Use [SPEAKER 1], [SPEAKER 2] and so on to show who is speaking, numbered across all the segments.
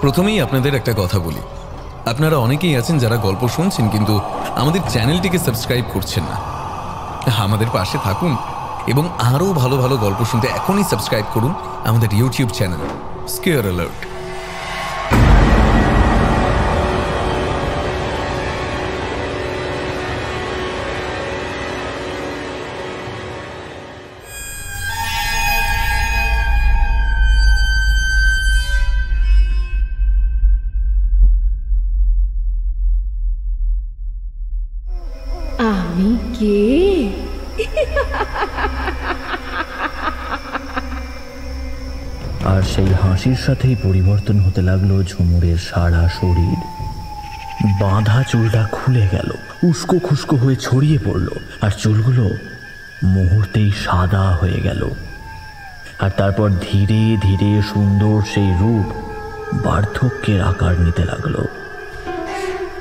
[SPEAKER 1] প্রথমেই আপনাদের একটা কথা বলি, আপনারা অনেকেই আছেন যারা গল্প শুনছেন কিন্তু আমাদের চ্যানেলটিকে সাবস্ক্রাইব করছেন না। আমাদের পাশে থাকুন এবং আরও ভালো ভালো গল্প শুনতে এখনই সাবস্ক্রাইব করুন আমাদের ইউটিউব চ্যানেল স্কেয়ার অ্যালার্ট।
[SPEAKER 2] আমি কে?
[SPEAKER 3] আর সেই হাসির সাথেই পরিবর্তন হতে লাগলো ঝুমুরের সারা শরীর। বাঁধা চুলটা খুলে গেল, উস্কো খুস্কো হয়ে ছড়িয়ে পড়ল, আর চুলগুলো মুহূর্তেই সাদা হয়ে গেল। আর তারপর ধীরে ধীরে সুন্দর সেই রূপ বার্ধক্যের আকার নিতে লাগলো।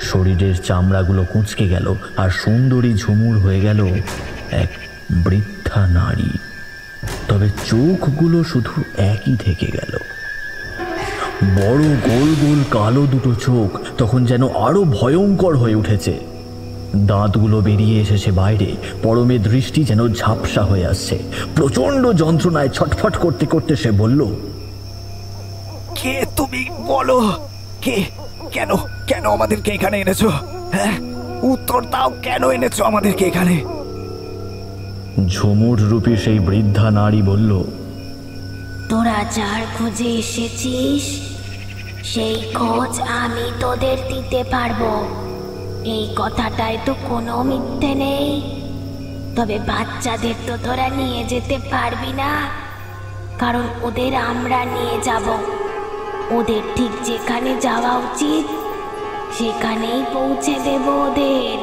[SPEAKER 3] শরীরের চামড়াগুলো কুঁচকে গেল, আর সুন্দরী ঝুমুর হয়ে গেল এক বৃদ্ধা নারী। তবে চোখগুলো শুধু একই থেকে গেল। বড় গোল গোল কালো দুটো চোখ তখন যেন আরো ভয়ঙ্কর হয়ে উঠেছে। দাঁতগুলো বেরিয়ে এসেছে বাইরে, পরমে দৃষ্টি যেন ঝাপসা হয়ে আসছে। প্রচন্ড যন্ত্রণায় ছটফট করতে করতে সে বলল,
[SPEAKER 4] কে তুমি? বলো কে? কেন কেন আমাদেরকে এখানে এনেছো? হ্যাঁ, উত্তর দাও, কেন এনেছো আমাদেরকে এখানে?
[SPEAKER 3] ঝুমুর রূপী সেই বৃদ্ধা নারী বলল,
[SPEAKER 5] তোরা যার খোঁজে এসেছিস সেই খোঁজ আমি তোদের দিতে পারবো, এই কথাটায় তো কোনো মিথ্যে নেই। তবে বাচ্চাদের তো তোরা নিয়ে যেতে পারবি না, কারণ ওদের আমরা নিয়ে যাব। ওদের ঠিক যেখানে যাওয়া উচিত সেখানেই পৌঁছে দেব ওদের।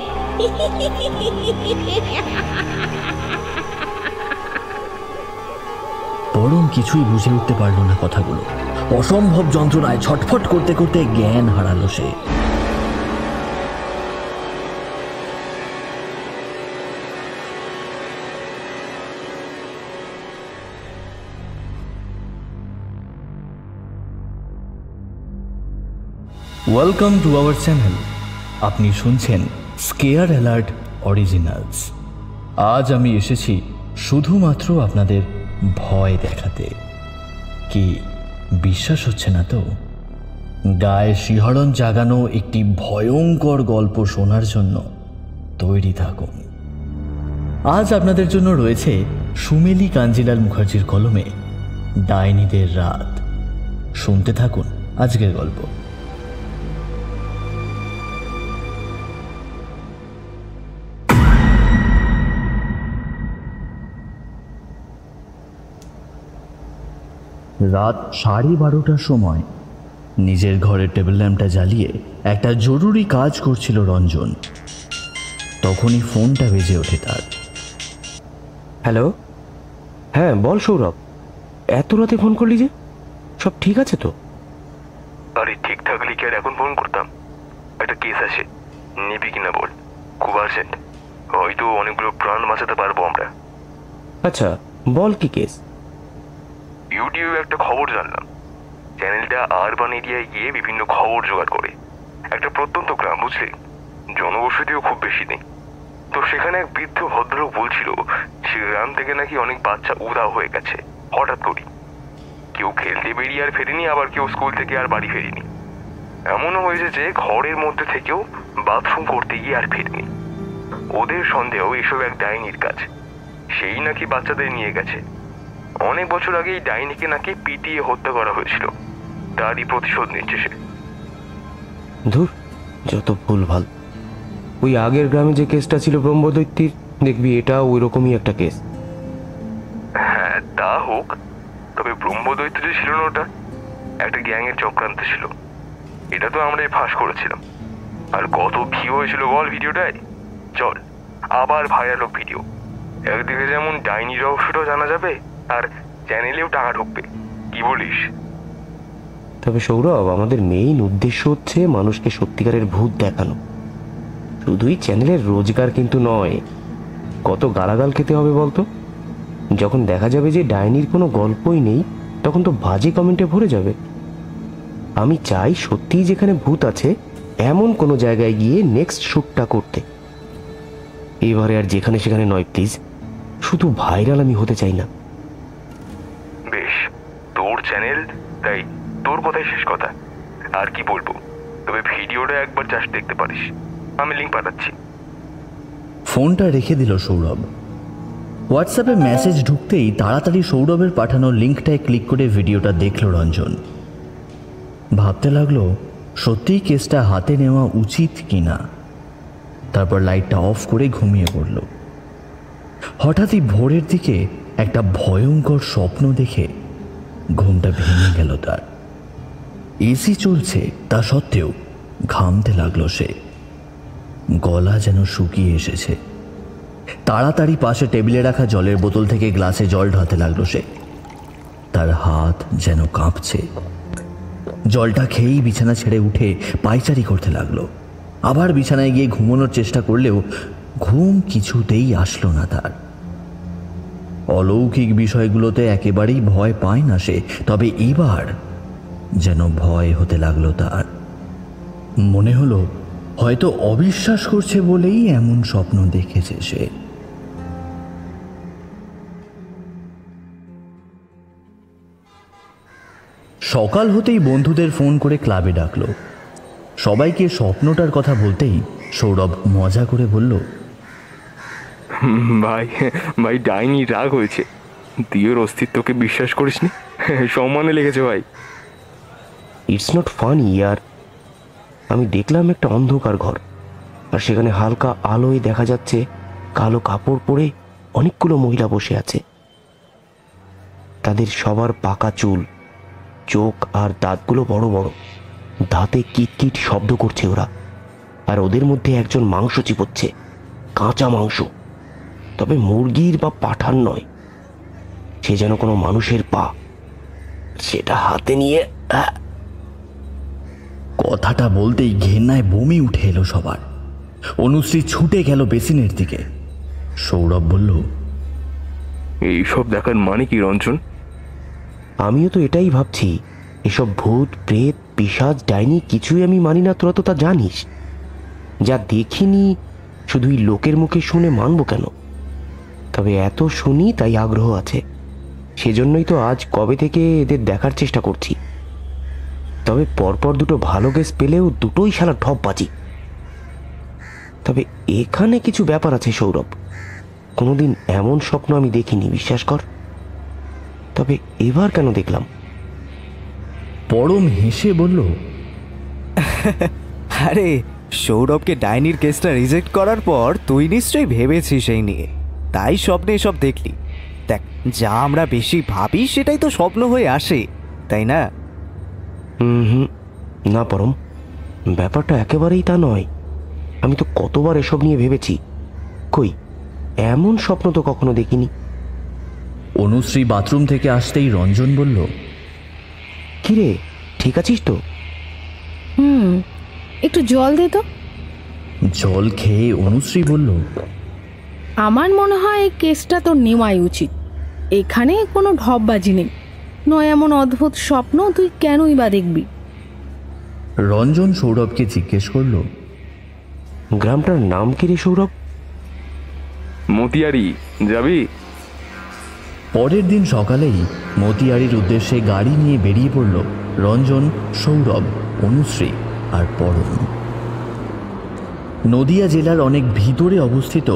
[SPEAKER 3] পরম কিছুই বুঝে উঠতে পারল না কথাগুলো। অসম্ভব যন্ত্রণায় ছটফট করতে করতে জ্ঞান হারালো সে। Welcome to our channel. আপনি শুনছেন স্কেয়ার অ্যালার্ট অরিজিনালস। আজ আমি এসেছি শুধুমাত্র আপনাদের ভয় দেখাতে। কি বিশ্বাস হচ্ছে না তো? গায়ে শিহরণ জাগানো একটি ভয়ঙ্কর গল্প শোনার জন্য তৈরি থাকুন। আজ আপনাদের জন্য রয়েছে সুমেলি কাঞ্জিলাল মুখার্জির কলমে ডাইনিদের রাত। শুনতে থাকুন আজকের গল্প। রাত 12:30টার সময় নিজের ঘরের টেবিল ল্যাম্পটা জ্বালিয়ে একটা জরুরি কাজ করছিল রঞ্জন। তখনই ফোনটা বেজে ওঠে তার।
[SPEAKER 6] হ্যালো, হ্যাঁ বল সৌরভ, এত রাতে ফোন করলি যে? সব ঠিক আছে তো?
[SPEAKER 7] আরে ঠিক থাকলে কি আর এখন ফোন করতাম? একটা কেস আছে, নিবি কিনা বল? খুব আর্জেন্ট, হয়তো অনেকগুলো প্রাণ বাঁচাতে পারবো আমরা।
[SPEAKER 6] আচ্ছা বল, কি কেস?
[SPEAKER 7] ইউটিউবে একটা খবর জানলাম, চ্যানেলটা আরবান এরিয়ায় গিয়ে বিভিন্ন খবর জোগাড় করে। একটা প্রত্যন্ত গ্রাম, বুঝলি, জনবসতিও খুব বেশি নেই। তো সেখানে এক বৃদ্ধ ভদ্রলোক বলছিল সে গ্রাম থেকে নাকি অনেক বাচ্চা উধাও হয়ে গেছে হঠাৎ করে। কেউ খেলতে বেরিয়ে আর ফেরেনি, আবার কেউ স্কুল থেকে আর বাড়ি ফেরেনি। এমনও হয়েছে যে ঘরের মধ্যে থেকেও বাথরুম করতে গিয়ে আর ফেরেনি। ওদের সন্দেহ এসব এক ডাইনির কাজ, সেই নাকি বাচ্চাদের নিয়ে গেছে। অনেক বছর আগে এই ডাইনিকে নাকি পিটিয়ে হত্যা করা হয়েছিল, তারই প্রতিশোধ নিচ্ছে সে।
[SPEAKER 6] ধুর, যত ভুলভাল। ওই আগের গ্রামে যে কেসটা ছিল ব্রহ্মদৈত্যের, দেখবি এটা ওই রকমই একটা কেস।
[SPEAKER 7] হ্যাঁ তা হোক, তবে ব্রহ্মদৈত্য যে ছিল না, ওটা একটা গ্যাংয়ের চক্রান্ত ছিল। এটা তো আমরাই ফাঁস করেছিলাম। আর কত ভিউ হয়েছিল বল ভিডিওটায়? চল আবার ভাইরাল ভিডিও। একদিকে যেমন ডাইনি রহস্যটাও জানা যাবে, আর চ্যানেলেও টাকা ঢুকবে। কি বলিস?
[SPEAKER 6] তবে সৌরভ, আমাদের মেইন উদ্দেশ্য হচ্ছে মানুষকে সত্যিকারের ভূত দেখানো। শুধুই চ্যানেলের রোজগার কিন্তু নয়। কত গালাগাল খেতে হবে বলতো? যখন দেখা যাবে যে ডাইনির কোনো গল্পই নেই, তখন তো বাজে কমেন্টে ভরে যাবে। আমি চাই সত্যিই যেখানে ভূত আছে এমন কোনো জায়গায় গিয়ে নেক্সট শ্যুটটা করতে। এবারে আর যেখানে সেখানে নয় প্লিজ, শুধু ভাইরাল আমি হতে চাই না।
[SPEAKER 7] বেশ, তোর চ্যানেল, তাই তোর কথাই শেষ কথা। আর কি বলবো, তবে ভিডিওটা একবার জাস্ট দেখতে পারিস, আমি লিঙ্ক পাঠাচ্ছি।
[SPEAKER 3] ফোনটা রেখে দিল সৌরভ। হোয়াটসঅ্যাপে মেসেজ ঢুকতেই তাড়াতাড়ি সৌরভের পাঠানো লিঙ্কটায় ক্লিক করে ভিডিওটা দেখল রঞ্জন। ভাবতে লাগলো সত্যিই কেসটা হাতে নেওয়া উচিত কিনা। তারপর লাইটটা অফ করে ঘুমিয়ে পড়ল। হঠাৎই ভোরের দিকে একটা ভয়ঙ্কর স্বপ্ন দেখে ঘুমটা ভেঙে গেল তার। এসি চলছে তা সত্ত্বেও ঘামতে লাগলো সে, গলা যেন শুকিয়ে এসেছে। তাড়াতাড়ি পাশে টেবিলে রাখা জলের বোতল থেকে গ্লাসে জল ঢালতে লাগলো সে। তার হাত যেন কাঁপছে। জলটা খেয়েই বিছানা ছেড়ে উঠে পায়চারি করতে লাগলো। আবার বিছানায় গিয়ে ঘুমানোর চেষ্টা করলেও ঘুম কিছুতেই আসলো না তার। অলৌকিক বিষয়গুলোতে একেবারেই ভয় পায় না সে, তবে এবার যেন ভয় হতে লাগলো তার। মনে হলো হয়তো অবিশ্বাস করছে বলেই এমন স্বপ্ন দেখেছে সে। সকাল হতেই বন্ধুদের ফোন করে ক্লাবে ডাকলো। সবাইকে স্বপ্নটার কথা বলতেই সৌরভ মজা করে বলল,
[SPEAKER 7] ভাই ভাই ডাইনি রাগ হয়েছে, তুই ওর অস্তিত্বকে বিশ্বাস করিস নি, সম্মানে লেগেছে ভাই।
[SPEAKER 6] ইটস নট ফানি ইয়ার। আমি দেখলাম একটা অন্ধকার ঘর, আর সেখানে হালকা আলোয় দেখা যাচ্ছে কালো কাপড় পরে অনেকগুলো মহিলা বসে আছে। তাদের সবার পাকা চুল, চোখ আর দাঁতগুলো বড় বড়, দাঁতে কিটকিট শব্দ করছে ওরা। আর ওদের মধ্যে একজন মাংস চিবোচ্ছে, কাঁচা মাংস, তবে মুরগির বা পাঠার নয়। সে যেন কোনো মানুষের পা, সেটা হাতে নিয়ে।
[SPEAKER 3] কথাটা বলতেই ঘেন্নায় বমি উঠে এলো সবার। অনুশ্রী ছুটে গেল বেসিনের দিকে। সৌরভ বলল,
[SPEAKER 7] এইসব দেখার মানে কি রঞ্জন?
[SPEAKER 6] আমিও তো এটাই ভাবছি। এসব ভূত প্রেত পিশাচ ডাইনি কিছুই আমি মানি না, তোরা তো তা জানিস। যা দেখিনি শুধুই লোকের মুখে শুনে মানবো কেন? তবে এত শুনি তাই আগ্রহ আছে, সেজন্যই তো আজ কবে থেকে এদের দেখার চেষ্টা করছি। তবে পরপর দুটো ভালো গেস পেলেও দুটোই শালা ঠপবাজি। তবে এখানে কিছু ব্যাপার আছে সৌরভ, কোনোদিন এমন স্বপ্ন আমি দেখিনি, বিশ্বাস কর। তবে এবার কেন দেখলাম?
[SPEAKER 3] পরম হেসে বলল,
[SPEAKER 4] আরে সৌরভকে ডাইনির কেসটা রিজেক্ট করার পর তুই নিশ্চয়ই ভেবেছিস এই নিয়ে, তাই স্বপ্নে এসব দেখলি। দেখ, যা আমরা বেশি ভাবি সেটাই তো স্বপ্ন হয়ে আসে, তাই না?
[SPEAKER 6] হুম, না পরম, ব্যাপারটা একেবারেই তা নয়। আমি তো কতবার এসব নিয়ে ভেবেছি, কই এমন স্বপ্ন তো কখনো দেখিনি।
[SPEAKER 3] অনুশ্রী বাথরুম থেকে আসতেই রঞ্জন বলল,
[SPEAKER 6] কিরে, ঠিক আছিস তো?
[SPEAKER 2] একটু জল দে তো।
[SPEAKER 3] জল খেয়ে অনুশ্রী বলল,
[SPEAKER 2] আমার মনে হয় এই কেসটা তোর নেওয়াই উচিত। এখানে কোনো ঢপবাজি নেই, নয় এমন অদ্ভুত স্বপ্ন তুই কেনই বা দেখবি?
[SPEAKER 3] রঞ্জন সৌরভকে জিজ্ঞেস করল,
[SPEAKER 6] গ্রামটার নাম কি রে সৌরভ?
[SPEAKER 7] মতিয়ারি, যাবি?
[SPEAKER 3] পরের দিন সকালেই মতিয়ারির উদ্দেশ্যে গাড়ি নিয়ে বেরিয়ে পড়ল রঞ্জন, সৌরভ, অনুশ্রী আর পরম। নদিয়া জেলার অনেক ভিতরে অবস্থিত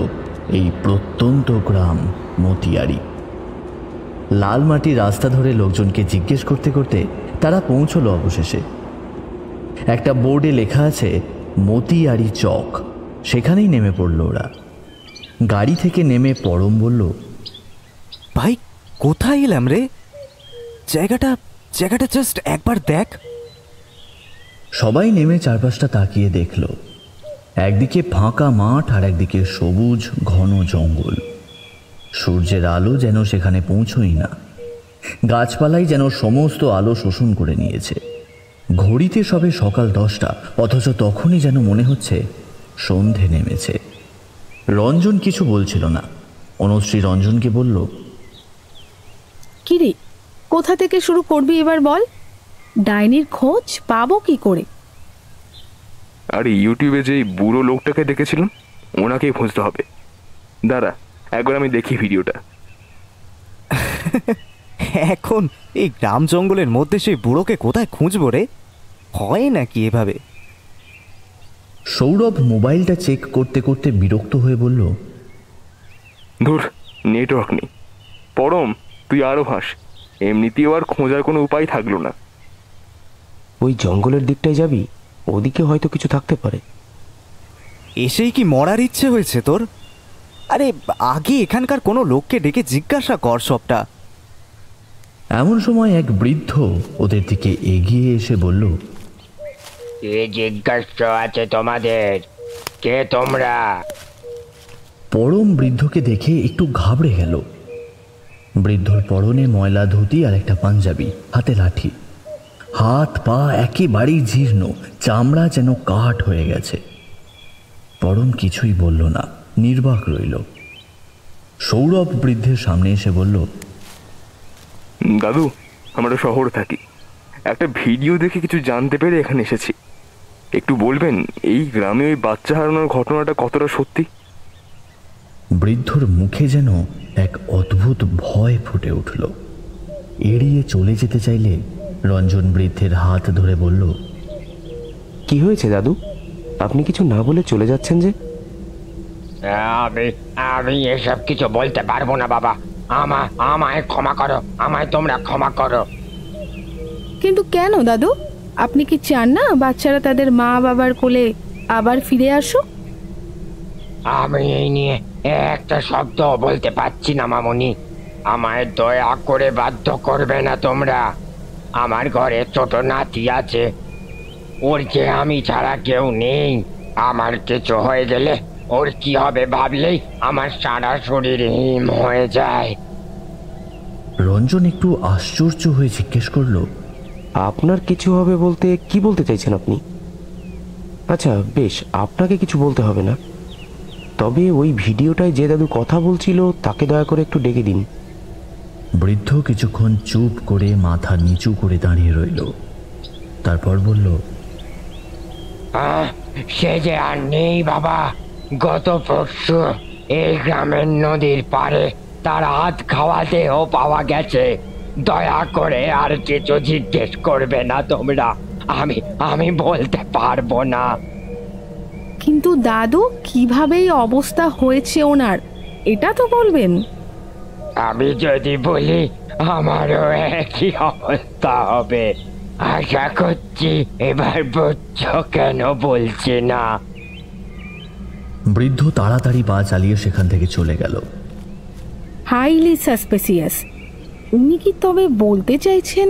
[SPEAKER 3] এই প্রত্যন্ত গ্রাম মতিয়ারি। লাল মাটির রাস্তা ধরে লোকজনকে জিজ্ঞেস করতে করতে তারা পৌঁছলো অবশেষে। একটা বোর্ডে লেখা আছে মতিয়ারি চক, সেখানেই নেমে পড়ল ওরা। গাড়ি থেকে নেমে পরম বলল,
[SPEAKER 4] ভাই কোথায় এলাম রে? জায়গাটা জাস্ট একবার দেখ।
[SPEAKER 3] সবাই নেমে চারপাশটা তাকিয়ে দেখল। একদিকে ফাঁকা মাঠ আর একদিকে সবুজ ঘন জঙ্গল। সূর্যের আলো যেন সেখানে পৌঁছই না। গাছপালাই যেন সমস্ত আলো শোষণ করে নিয়েছে। ঘড়িতে সবে সকাল 10টা, অথচ তখনই যেন মনে হচ্ছে সন্ধে নেমেছে। রঞ্জন কিছু বলছিল না। অনুশ্রী রঞ্জনকে বলল,
[SPEAKER 2] কিরে, কোথা থেকে শুরু করবি এবার বল? ডাইনির খোঁজ পাবো কি করে?
[SPEAKER 7] আরে ইউটিউবে যে বুড়ো লোকটাকে দেখেছিলাম ওনাকেই খুঁজতে হবে। দাঁড়া একবার আমি দেখি ভিডিওটা।
[SPEAKER 4] এখন এই গ্রাম জঙ্গলের মধ্যে সেই বুড়োকে কোথায় খুঁজবো রে? হয় নাকি এভাবে?
[SPEAKER 3] সৌরভ মোবাইলটা চেক করতে করতে বিরক্ত হয়ে বলল,
[SPEAKER 7] ধুর, নেটওয়ার্ক নেই। পরম, তুই আরো হাস, এমনিতেও আর খোঁজার কোনো উপায় থাকলো না।
[SPEAKER 6] ওই জঙ্গলের দিকটায় যাবি, ওদিকে হয়তো কিছু থাকতে পারে।
[SPEAKER 4] এসেই কি মরার ইচ্ছে হয়েছে তোর? আরে আগে এখানকার কোনো লোককে ডেকে জিজ্ঞাসা কর সবটা।
[SPEAKER 3] এমন সময় এক বৃদ্ধ ওদের দিকে এগিয়ে এসে বলল,
[SPEAKER 8] কে জিজ্ঞাসা আছে তোমাদের? কে তোমরা?
[SPEAKER 3] পরম বৃদ্ধকে দেখে একটু ঘাবড়ে গেল। বৃদ্ধর পরনে ময়লা ধুতি আর একটা পাঞ্জাবি, হাতে লাঠি, হাত পা একেবারেই জীর্ণ, চামড়া যেন কাঠ হয়ে গেছে। পরম কিছুই বলল না, নির্বাক রইল। সৌরভ বৃদ্ধের সামনে এসে বলল,
[SPEAKER 7] দাদু, আমরা শহরে থাকি, একটা ভিডিও দেখে কিছু জানতে পেরে এখানে এসেছি। একটু বলবেন এই গ্রামে ওই বাচ্চা হারানোর ঘটনাটা কতটা সত্যি?
[SPEAKER 3] বৃদ্ধর মুখে যেন এক অদ্ভুত ভয় ফুটে উঠল। এড়িয়ে চলে যেতে চাইলে রঞ্জন বৃদ্ধের হাত ধরে বলল,
[SPEAKER 6] কি হয়েছে দাদু? আপনি কিছু না বলে চলে যাচ্ছেন যে?
[SPEAKER 8] আমি এসব কিছু বলতে পারবো না বাবা। আমায় ক্ষমা করো, আমায় তোমরা ক্ষমা করো।
[SPEAKER 2] কিন্তু কেন দাদু? আপনি কি চান না বাচ্চারা তাদের মা বাবার কোলে আবার ফিরে আসুক?
[SPEAKER 8] আমি এই নিয়ে একটা শব্দ বলতে পারছি না মামুনি। আমায় দয়া করে বাধ্য করবে না তোমরা। আমার ঘরে ছোট নাতি আছে, ওর যে আমি ছাড়া কেউ নেই। আমার কিছু হয়ে গেলে ওর কি হবে ভাবলেই আমার সারা শরীর হিম হয়ে যায়।
[SPEAKER 3] রঞ্জন একটু আশ্চর্য হয়ে জিজ্ঞেস করল,
[SPEAKER 6] আপনার কিছু হবে বলতে কি বলতে চাইছেন আপনি? আচ্ছা বেশ, আপনাকে কিছু বলতে হবে না, তবে ওই ভিডিওটায় যে দাদু কথা বলছিল তাকে দয়া করে একটু ডেকে দিন।
[SPEAKER 3] বৃদ্ধ কিছুক্ষণ চুপ করে মাথা নিচু করে দাঁড়িয়ে রইল। তারপর বলল,
[SPEAKER 8] সে যে আর নেই বাবা। গত পরশু এই গ্রামের নদীর পাড়ে তার হাত খাওয়া দেহ পাওয়া গেছে। দয়া করে আর কিছু জিজ্ঞেস করবে না তোমরা। আমি বলতে পারবো না।
[SPEAKER 2] কিন্তু দাদু, কিভাবে এই অবস্থা হয়েছে ওনার, এটা তো বলবেন।
[SPEAKER 8] আমি যদি বলি আমারও একই অবস্থা হবে। আশা করছি এবার বুঝছো কেন বলছি না।
[SPEAKER 3] বৃদ্ধ তাড়াতাড়ি পা চালিয়ে সেখান থেকে চলে গেল।
[SPEAKER 2] Highly suspicious. উনি কি তবে বলতে চাইছেন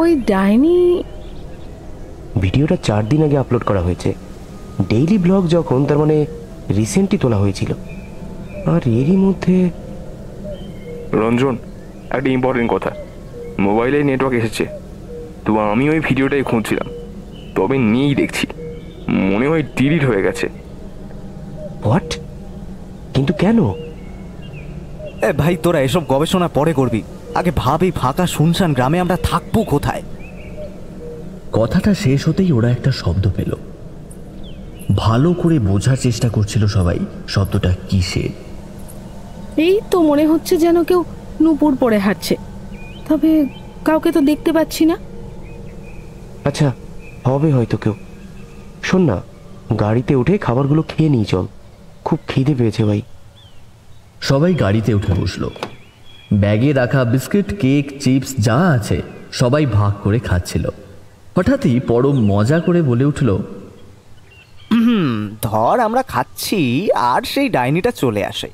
[SPEAKER 2] ওই ডাইনি?
[SPEAKER 6] ভিডিওটা 4 দিন আগে আপলোড করা হয়েছে। ডেইলি ব্লগ যখন, তার মানে রিসেন্টলি তোলা হয়েছিল। আর এরই মধ্যে
[SPEAKER 7] রঞ্জন, একটা ইম্পর্টেন্ট কথা, মোবাইলে নেটওয়ার্ক এসেছে, তো আমি ওই ভিডিওটাই খুঁজছিলাম, তবে নিয়েই দেখছি মনে হয় ডিলিট হয়ে গেছে।
[SPEAKER 6] হোয়াট? কিন্তু কেন?
[SPEAKER 4] ভাই তোরা এসব গবেষণা পরে করবি, আগে ভাব এই ফাঁকা শুনশান গ্রামে আমরা থাকবো কোথায়?
[SPEAKER 3] কথাটা শেষ হতেই ওরা একটা শব্দ পেল। ভালো করে বোঝার চেষ্টা করছিল সবাই শব্দটা কিসের।
[SPEAKER 2] এই তো মনে হচ্ছে যেন কেউ নুপুর পরে হাঁটছে, তবে কাউকে তো দেখতে পাচ্ছি না।
[SPEAKER 6] আচ্ছা, হবে হয়তো কেউ। শোন না, গাড়িতে উঠে খাবারগুলো খেয়ে নিই চল, খুব খিদে পেয়েছে ভাই।
[SPEAKER 3] সবাই গাড়িতে উঠে বসল। ব্যাগে রাখা বিস্কিট, কেক, চিপস যা আছে সবাই ভাগ করে খাচ্ছিল। হঠাৎই পরম মজা করে বলে উঠল,
[SPEAKER 4] ধর আমরা খাচ্ছি আর সেই ডাইনিটা চলে আসে।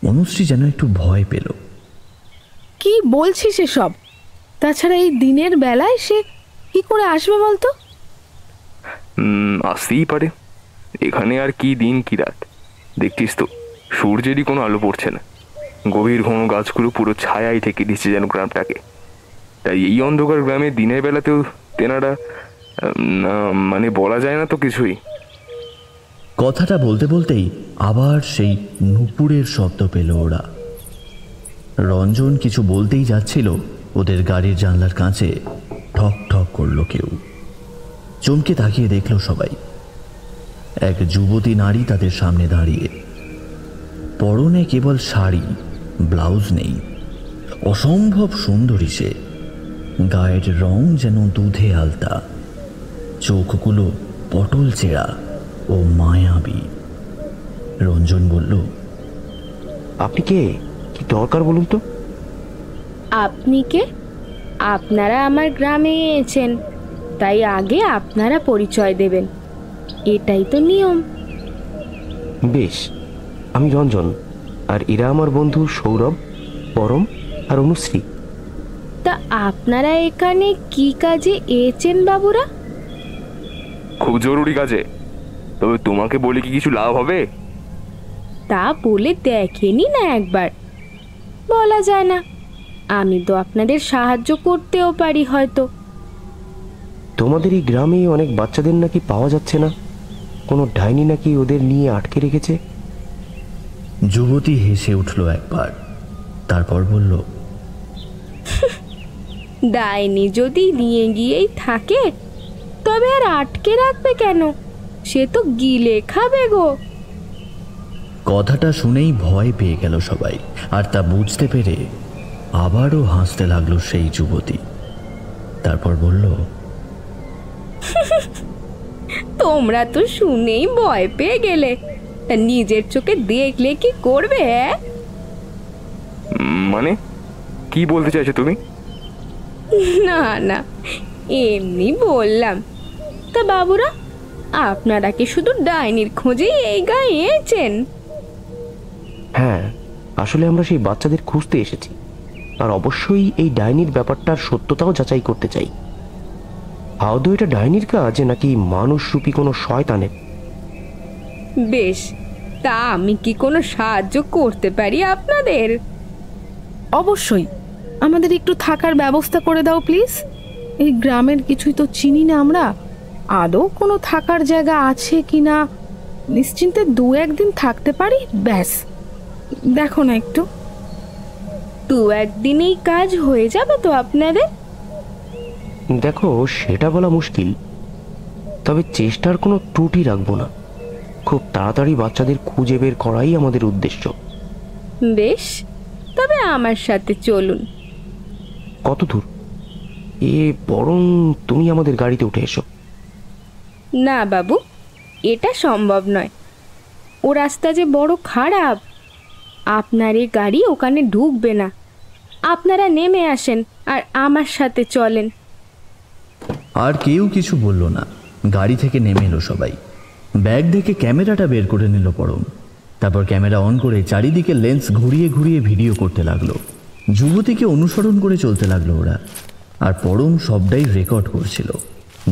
[SPEAKER 3] অনুশ্রী যেন একটু ভয় পেল।
[SPEAKER 2] কি বলছিস এসব? তাছাড়া এই দিনের বেলায় সে কি করে আসবে বলতো?
[SPEAKER 7] আসতেই পারে, এখানে আর কি দিন কি রাত, দেখছিস তো সূর্যেরই কোনো আলো পড়ছে না। গভীর ঘন গাছগুলো পুরো ছায়াই ঠেকে দিচ্ছে যেন গ্রামটাকে। তাই এই অন্ধকার গ্রামে দিনের বেলাতেও তেনারা মানে বলা যায় না তো কিছুই।
[SPEAKER 3] কথাটা বলতে বলতেই আবার সেই নুপুরের শব্দ পেল ওরা। রঞ্জন কিছু বলতেই যাচ্ছিল, ওদের গাড়ির জানলার কাছে ঠক ঠক করলো কেউ। চমকে তাকিয়ে দেখল সবাই। এক যুবতী নারী তাদের সামনে দাঁড়িয়ে, পরনে কেবল শাড়ি, ব্লাউজ নেই। অসম্ভব সুন্দরী সে, গায়ের রং যেন দুধে আলতা, চোখগুলো পটল চেরা ও মায়াবী। রঞ্জন বলল,
[SPEAKER 6] আপনি কে? কি দরকার বলুন তো?
[SPEAKER 2] আপনি কে? আপনারা আমার গ্রামে এসেছেন, তাই আগে আপনারা পরিচয় দেবেন, এটাই তো নিয়ম।
[SPEAKER 6] বেশ, আমি রঞ্জন, আর এরা আমার বন্ধু সৌরভ, পরম আর অনুশ্রী।
[SPEAKER 2] তা আপনারা এখানে কি কাজে এসেছেন বাবুরা?
[SPEAKER 7] খুব জরুরি কাজে। তবে তোমাকে বলে কি কিছু লাভ হবে?
[SPEAKER 2] তা বলে দেখেনি না একবার? বলা যায় না, আমি তো আপনাদের সাহায্য করতেও পারি হয়তো।
[SPEAKER 6] তোমাদের এই গ্রামে অনেক বাচ্চাদের নাকি পাওয়া যাচ্ছে না, কোনো ডাইনি নাকি ওদের নিয়ে আটকে রেখেছে।
[SPEAKER 3] যুবতী হেসে উঠল একবার, তারপর বলল,
[SPEAKER 2] ডাইনি যদি নিয়ে গিয়েই থাকে তবে আর আটকে রাখবে কেন? সে তো গিলে খাবে গো।
[SPEAKER 3] কথাটা শুনেই ভয় পেয়ে গেল সবাই, আর তা বুঝতে পেরে আবারও হাসতে লাগলো সেই যুবতী। তারপর বলল,
[SPEAKER 2] তোমরা তো শুনেই ভয় পেয়ে গেলে, তা নিজের চোখে দেখলে কি করবে?
[SPEAKER 7] মানে কি বলতে চাইছো তুমি?
[SPEAKER 2] না না, এমনি বললাম। তা বাবুরা, আপনারা কি শুধু ডাইনির খোঁজেই এই গায়ে এসেছেন?
[SPEAKER 6] হ্যাঁ, আসলে আমরা সেই বাচ্চাদের খুঁজতে এসেছি, আর অবশ্যই এই ডাইনির ব্যাপারটার সত্যতাও যাচাই করতে চাই। আদৌ এটা ডাইনির কাজ নাকি মানুষরূপী কোনো শয়তানের?
[SPEAKER 2] বেশ, তা আমি কি কোনো সাহায্য করতে পারি আপনাদের? অবশ্যই, আমাদের একটু থাকার ব্যবস্থা করে দাও প্লিজ। এই গ্রামের কিছুই তো চিনি না আমরা, আদৌ কোনো থাকার জায়গা আছে কিনা নিশ্চিন্তে 2-1 দিন থাকতে পারি, ব্যাস। দেখো না একটু। 2-1 দিনেই কাজ হয়ে যাবে তো আপনাদের?
[SPEAKER 6] দেখো, সেটা বলা মুশকিল, তবে চেষ্টার কোনো ত্রুটি রাখবো না। খুব তাড়াতাড়ি বাচ্চাদের খুঁজে বের করাই আমাদের উদ্দেশ্য।
[SPEAKER 2] বেশ, তবে আমার সাথে চলুন।
[SPEAKER 6] কত দূর? বরং তুমি আমাদের গাড়িতে উঠে এসো।
[SPEAKER 2] না বাবু, এটা সম্ভব নয়। ও রাস্তা যে বড় খারাপ, আপনার এই গাড়ি ওখানে ঢুকবে না। আপনারা নেমে আসেন আর আমার সাথে চলেন।
[SPEAKER 3] আর কেউ কিছু বলল না। গাড়ি থেকে নেমে এলো সবাই। ব্যাগ থেকে ক্যামেরাটা বের করে নিল পরম। তারপর ক্যামেরা অন করে চারিদিকে লেন্স ঘুরিয়ে ঘুরিয়ে ভিডিও করতে লাগলো। যুবতীকে অনুসরণ করে চলতে লাগলো ওরা, আর পরম সবটাই রেকর্ড করছিল।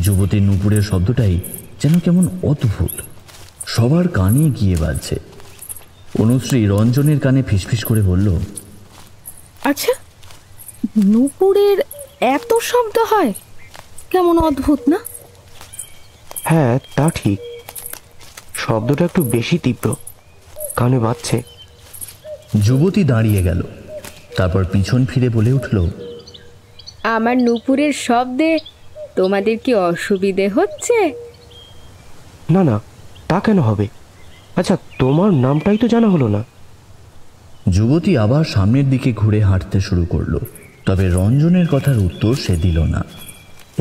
[SPEAKER 3] যুবতীর নুপুরের শব্দটাই যেন কেমন অদ্ভুত, সবার কানে গিয়ে বাজছে। অনুশ্রী রঞ্জনের কানে ফিসফিস করে বলল,
[SPEAKER 2] আচ্ছা, নুপুরের এত শব্দ হয়? কেমন অদ্ভুত না?
[SPEAKER 6] হ্যাঁ, তা ঠিক। শব্দটা একটু বেশি তীব্র, কানে বাজছে।
[SPEAKER 3] যুবতী দাঁড়িয়ে গেল, তারপর পিছন ফিরে বলে উঠল,
[SPEAKER 2] আমার নুপুরের শব্দে তোমাদের কি অসুবিধে হচ্ছে?
[SPEAKER 6] না না, তা কেন হবে? আচ্ছা, তোমার নামটাই তো জানা হলো না।
[SPEAKER 3] যুবতী আবার সামনের দিকে ঘুরে হাঁটতে শুরু করলো, তবে রঞ্জনের কথার উত্তর সে দিল না।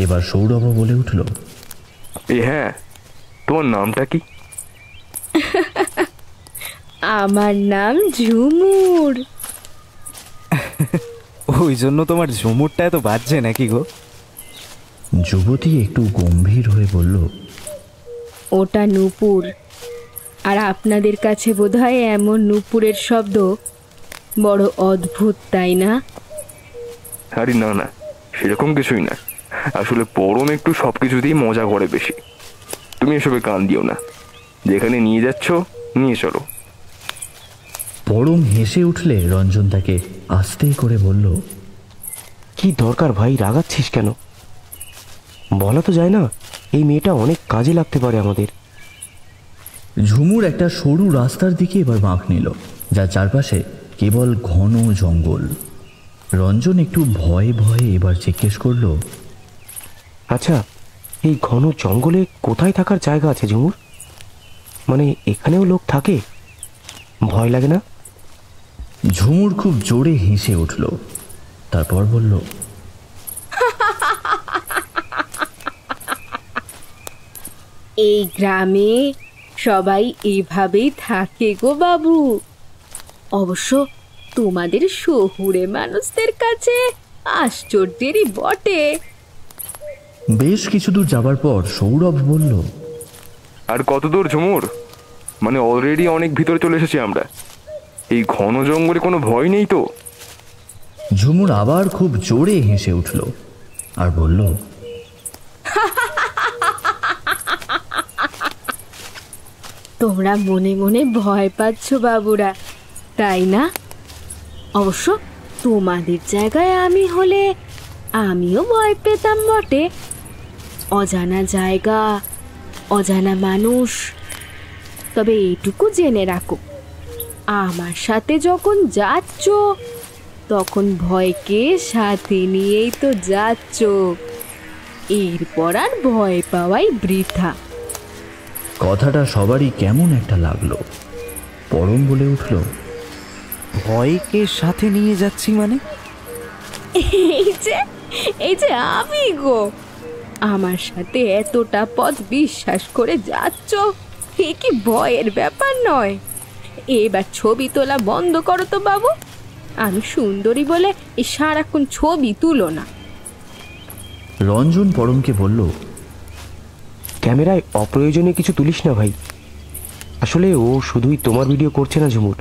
[SPEAKER 3] এবার সৌরভ বলে উঠল,
[SPEAKER 7] হ্যাঁ, তোমার নামটা কি?
[SPEAKER 2] আমার নাম ঝুমুর।
[SPEAKER 4] ওই জন্য তোমার ঝুমুরটা এত বাজছে নাকি গো?
[SPEAKER 3] যুবতী একটু গম্ভীর হয়ে বলল,
[SPEAKER 2] ওটা নুপুর। আর আপনাদের কাছে বোধহয় এমন নুপুরের শব্দ বড় অদ্ভুত, তাই না?
[SPEAKER 7] আরে না না, সেরকম কিছুই না। আসলে পরম একটু সবকিছু দিয়ে মজা করে বেশি। তুমি এসবে কান দিও না। যেখানে নিয়ে যাচ্ছ নিয়ে চলো।
[SPEAKER 3] পরম হেসে উঠলে রঞ্জন তাকে আস্তে করে বলল,
[SPEAKER 6] কি দরকার ভাই, রাগাচ্ছিস কেন? বলা তো যায় না, এই মেয়েটা অনেক কাজে লাগতে পারে আমাদের।
[SPEAKER 3] ঝুমুর একটা সরু রাস্তার দিকে এবার বাঁক নিল, যার চারপাশে কেবল ঘন জঙ্গল। রঞ্জন একটু ভয়ে ভয়ে এবার জিজ্ঞেস করল,
[SPEAKER 6] আচ্ছা, এই ঘন জঙ্গলে কোথায় থাকার জায়গা আছে ঝুমুর? মানে এখানেও লোক থাকে? ভয় লাগে না?
[SPEAKER 3] ঝুমুর খুব জোরে হেসে উঠল, তারপর বলল,
[SPEAKER 2] এই গ্রামে সবাই এভাবেই থাকে গো বাবু। অবশ্য তোমাদের শহুরে মানুষদের কাছে আশ্চর্যেরই বটে।
[SPEAKER 3] বেশ কিছু দূর যাবার পর সৌরভ বলল,
[SPEAKER 7] আর কত দূর ঝুমুর? মানে অলরেডি অনেক ভিতরে চলে এসেছি আমরা। এই ঘন জঙ্গলে কোনো ভয় নেই তো?
[SPEAKER 3] ঝুমুর আবার খুব জোরে হেসে উঠল আর বলল,
[SPEAKER 2] তোমরা মনে মনে ভয় পাচ্ছ বাবুরা, তাই না? অবশ্য তোমাদের জায়গায় আমি হলে আমিও ভয় পেতাম বটে। অজানা জায়গা, অজানা মানুষ। তবে এইটুকু জেনে রাখো, আমার সাথে যখন যাচ্ছ তখন ভয়কে সাথে নিয়েই তো যাচ্ছ। এরপর আর ভয় পাওয়াই বৃথা।
[SPEAKER 3] কথাটা সবারই কেমন একটা লাগলো। পরম বলে উঠল,
[SPEAKER 4] ভয়কে সাথে নিয়ে যাচ্ছি মানে?
[SPEAKER 2] এই যে আমি গো, আমার সাথে এতটা পথ বিশ্বাস করে যাচ্ছ, এ কি ভয়ের ব্যাপার নয়? এবার ছবি তোলা বন্ধ করো তো বাবু। আমি সুন্দরী বলে এই সারাক্ষণ ছবি তুলো না।
[SPEAKER 3] রঞ্জন পরমকে বলল,
[SPEAKER 6] ক্যামেরায় অপ্রয়োজনে কিছু তুলিস না ভাই। আসলে ও শুধুই তোমার ভিডিও করছে না ঝুমুর,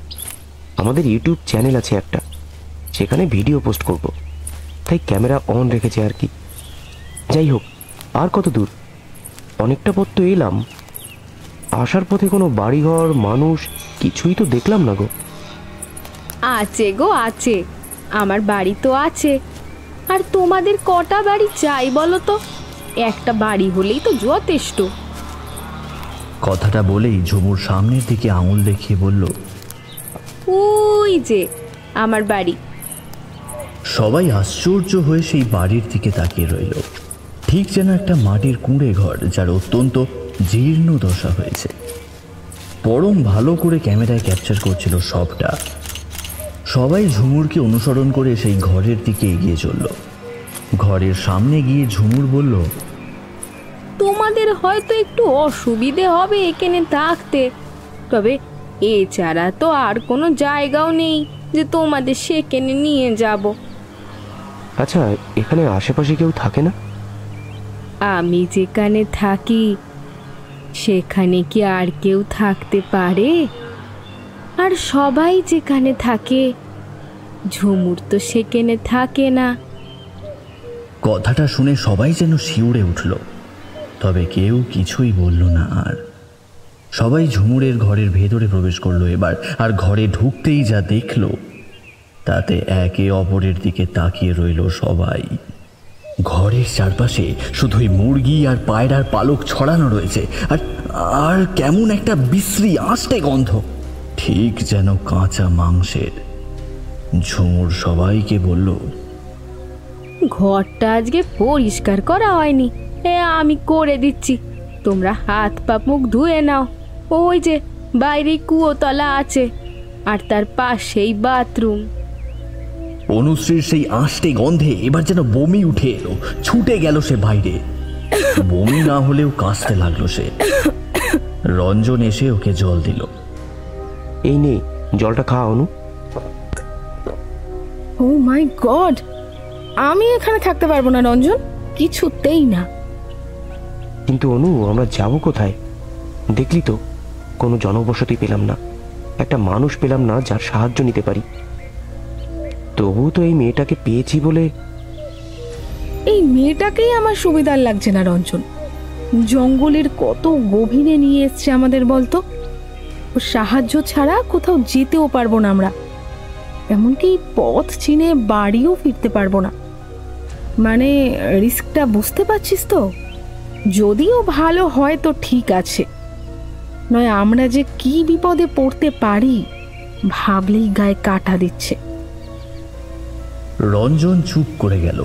[SPEAKER 6] আমাদের ইউটিউব চ্যানেল আছে একটা, সেখানে ভিডিও পোস্ট করব, তাই ক্যামেরা অন রেখেছে আর কি। যাই হোক, আর কত দূর? অনেকটা পথ তো এলাম। আসার পথে কোনো বাড়িঘর, মানুষ কিছুই তো দেখলাম না গো।
[SPEAKER 2] আছে গো আছে, আমার বাড়ি তো আছে। আর তোমাদের কটা বাড়ি চাই বলো তো? একটা বাড়ি হলেই তো যথেষ্ট।
[SPEAKER 3] কথাটা বলেই ঝুমুর সামনের দিকে আঙুল দেখিয়ে বলল,
[SPEAKER 2] ওই যে আমার বাড়ি।
[SPEAKER 3] সবাই আশ্চর্য হয়ে সেই বাড়ির দিকে তাকিয়ে রইল, ঠিক যেন একটা মাটির কুঁড়ে ঘর যার অত্যন্ত জীর্ণ দশা হয়েছে। পরম ভালো করে ক্যামেরায় ক্যাপচার করছিল সবটা। সবাই ঝুমুরকে অনুসরণ করে সেই ঘরের দিকে এগিয়ে চলল। ঘরের সামনে গিয়ে ঝুমুর বলল,
[SPEAKER 2] তোমাদের হয়তো একটু অসুবিধে হবে এখানে থাকতে, তবে এছাড়া তো আর কোনো জায়গাও নেই যে তোমাদের সেখানে নিয়ে যাব।
[SPEAKER 6] আচ্ছা, এখানে আশেপাশে কেউ থাকে না?
[SPEAKER 2] আমি যেখানে থাকি সেখানে কি আর কেউ থাকতে পারে? আর সবাই যেখানে থাকে, ঝুমুর তো সেখানে থাকে না।
[SPEAKER 3] কথাটা শুনে সবাই যেন শিউরে উঠল, তবে কেউ কিছুই বলল না। আর সবাই ঝুমুরের ঘরের ভেতরে প্রবেশ করলো এবার। আর ঘরে ঢুকতেই যা দেখলো তাতে একে অপরের দিকে তাকিয়ে রইল সবাই। ঘরের চারপাশে শুধুই মুরগি আর পায়রার পালক ছড়ানো রয়েছে, আর আর কেমন একটা বিশ্রী আষ্টে গন্ধ, ঠিক যেন কাঁচা মাংসের। ঝুমুর সবাইকে বলল,
[SPEAKER 2] ঘরটা আজকে পরিষ্কার করা হয়নি, আমি করে দিচ্ছি। তোমরা হাত পা মুখ ধুয়ে নাও। ওই যে বাইরে কুয়োতলা আছে, আর তার পাশেই বাথরুম।
[SPEAKER 3] অনুশ্রীর সেই আষ্টে গন্ধে এবার যেন বমি উঠে এলো। ছুটে গেল সে বাইরে। বমি না হলেও কাশতে লাগলো সে। রঞ্জন এসে ওকে জল দিল।
[SPEAKER 6] এই নে, জলটা খা অনু।
[SPEAKER 2] ও মাই গড, আমি এখানে থাকতে পারবো না রঞ্জন, কিছুতেই না।
[SPEAKER 6] কিন্তু অনু, আমরা যাব কোথায়? দেখলি তো, কোনো জনবসতি পেলাম না, একটা মানুষ পেলাম না যার সাহায্য নিতে পারি। তবুও তো এই মেয়েটাকে পেয়েছি বলে।
[SPEAKER 2] এই মেয়েটাকেই আমার সুবিধার লাগছে না রঞ্জন। জঙ্গলের কত গভীরে নিয়ে এসছে আমাদের বলতো। ও সাহায্য ছাড়া কোথাও যেতেও পারবো না আমরা, এমনকি পথ চিনে বাড়িও ফিরতে পারবো না। মানে রিস্কটা বুঝতে পারছিস তো? যদিও ভালো হয় তো ঠিক আছে, নয় আমরা যে কি বিপদে পড়তে পারি ভাবলেই গায়ে কাঁটা দিচ্ছে।
[SPEAKER 3] রঞ্জন চুপ করে গেল।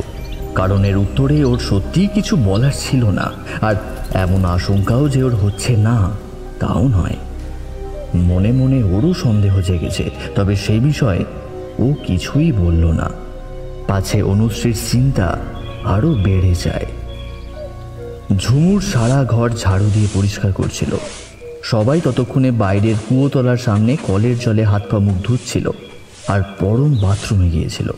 [SPEAKER 3] কারণ এর উত্তরে ওর সত্যিই কিছু বলার ছিল না, আর এমন আশঙ্কাও যে ওর হচ্ছে না তাও নয়। মনে মনে ওরও সন্দেহ জেগেছে, তবে সেই বিষয়ে ও কিছুই বলল না, পাছে অনুশ্রীর চিন্তা আরো বেড়ে যায়। ঝুমুর সারা ঘর ঝাড়ু দিয়ে পরিষ্কার করছিল। সবাই ততক্ষণে বাইরের কুয়োতলার সামনে কলের জলে হাত পা মুখ ধুচ্ছিল, আর পরম বাথরুমে গিয়েছিল।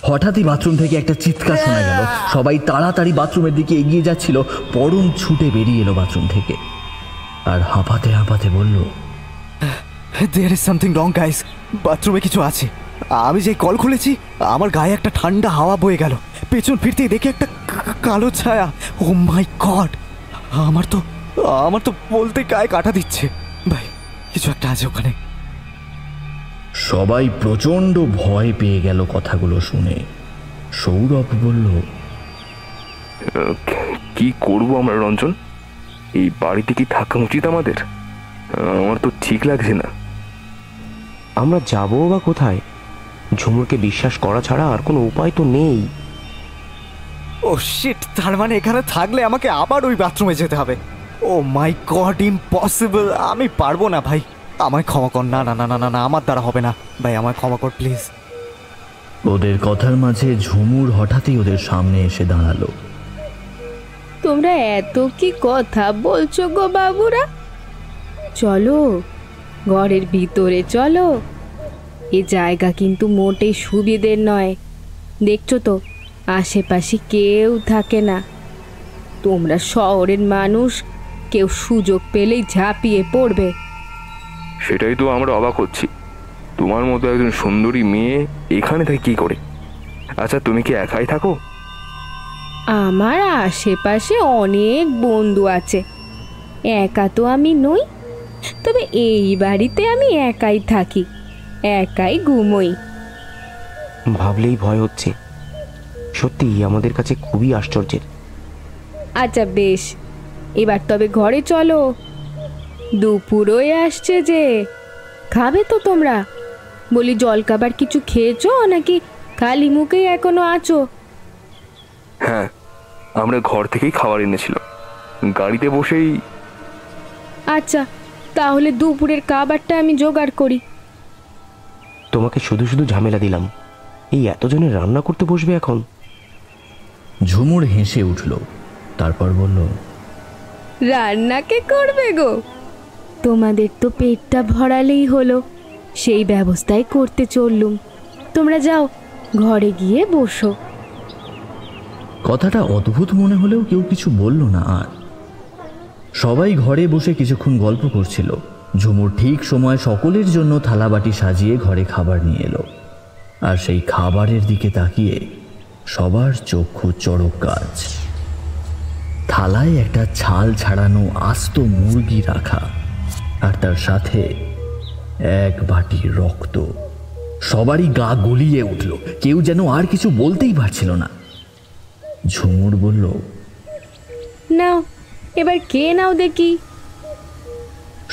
[SPEAKER 3] হঠাৎই বাথরুম থেকে একটা চিৎকার শোনা গেল। সবাই তাড়াতাড়ি বাথরুমের দিকে এগিয়ে যাচ্ছিল। পরম ছুটে বেরিয়ে এলো বাথরুম থেকে, আর হাঁপাতে হাঁপাতে বলল,
[SPEAKER 4] there is something wrong guys, বাথরুমে কিছু আছে। আমি যেই কল খুলেছি আমার গায়ে একটা ঠান্ডা হাওয়া বয়ে গেল। পেছন ফিরতেই দেখি একটা কালো ছায়া। ও মাই গড, আমার তো বলতে গায়ে কাটা দিচ্ছে। ভাই, কিছু একটা আছে ওখানে।
[SPEAKER 3] সবাই প্রচন্ড ভয় পেয়ে গেল কথাগুলো শুনে। সৌরভ বলল,
[SPEAKER 7] কি করব আমরা রঞ্জন? এই বাড়িতে কি থাকা উচিত আমাদের? আমার তো ঠিক লাগছে না।
[SPEAKER 6] আমরা যাবো বা কোথায়? ঝুমুরকে বিশ্বাস করা ছাড়া আর কোনো উপায় তো নেই।
[SPEAKER 4] ও শিট, তার মানে এখানে থাকলে আমাকে আবার ওই বাথরুমে যেতে হবে। ও মাই গড, ইম্পসিবল। আমি পারবো না ভাই, আমায় ক্ষমা কর। না না না না না না, আমার দ্বারা হবে না ভাই, আমায় ক্ষমা কর প্লিজ।
[SPEAKER 3] ওদের কথার মাঝে ঝুমুর হঠাৎই ওদের সামনে এসে দাঁড়ালো।
[SPEAKER 2] তোমরা এত কি কথা বলছো গো বাবুরা? চলো, ঘরের ভিতরে চলো। এ জায়গা কিন্তু মোটেই সুবিধের নয়। দেখছো তো, আশেপাশে কেউ থাকে না। তোমরা শহরের মানুষ, কেউ সুযোগ পেলেই ঝাঁপিয়ে পড়বে।
[SPEAKER 7] সেটাই তো আমরা অবাক হচ্ছি, তোমার মতো একজন সুন্দরী মেয়ে এখানে থেকে কি করে? আচ্ছা, তুমি কি একাই থাকো?
[SPEAKER 2] আমার আশেপাশে অনেক বন্ধু আছে, একা তো আমি নই। তবে এই বাড়িতে আমি একাই থাকি, একাই ঘুমোই।
[SPEAKER 6] ভাবলেই ভয় হচ্ছে। সত্যি আমাদের কাছে খুবই আশ্চর্যের।
[SPEAKER 2] আচ্ছা বেশ, এবার তবে ঘরে চলো। দুপুর হয়ে আসছে যে, খাবে তো তোমরা? বলি, জলখাবার কিছু খেয়েছো নাকি খালি মুখেই এখনো আছো?
[SPEAKER 7] হ্যাঁ, আমরা ঘর থেকেই খাবার এনেছিলাম, গাড়িতে বসেই।
[SPEAKER 2] আচ্ছা, তাহলে দুপুরের খাবারটা আমি জোগাড় করি।
[SPEAKER 6] তোমাকে শুধু শুধু ঝামেলা দিলাম। এই এতজনের রান্না করতে বসবে এখন?
[SPEAKER 3] ঝুমুর হেসে উঠল, তারপর বলল,
[SPEAKER 2] রান্না কে করবে গো? তোমাদের তো পেটটা ভরালেই হলো, সেই ব্যবস্থাই করতে চললুম। তোমরা যাও, ঘরে গিয়ে বসো।
[SPEAKER 3] কথাটা অদ্ভুত মনে হলেও কেউ কিছু বলল না। আর সবাই ঘরে বসে কিছুক্ষণ গল্প করছিল। ঝুমুর ঠিক সময় সকলের জন্য থালাবাটি সাজিয়ে ঘরে খাবার নিয়ে এলো, আর সেই খাবারের দিকে তাকিয়ে সবার চক্ষু চড়ক গাছ। থালায় একটা ছাল ছাড়ানো আস্ত মুরগি রাখা, আর তার সাথে এক বাটি রক্ত। সবারই গা গলিয়ে উঠল, কেউ যেন আর কিছু বলতেই পারছিল না। ঝুমুর বলল,
[SPEAKER 2] নাও, এবার কে নাও দেখি।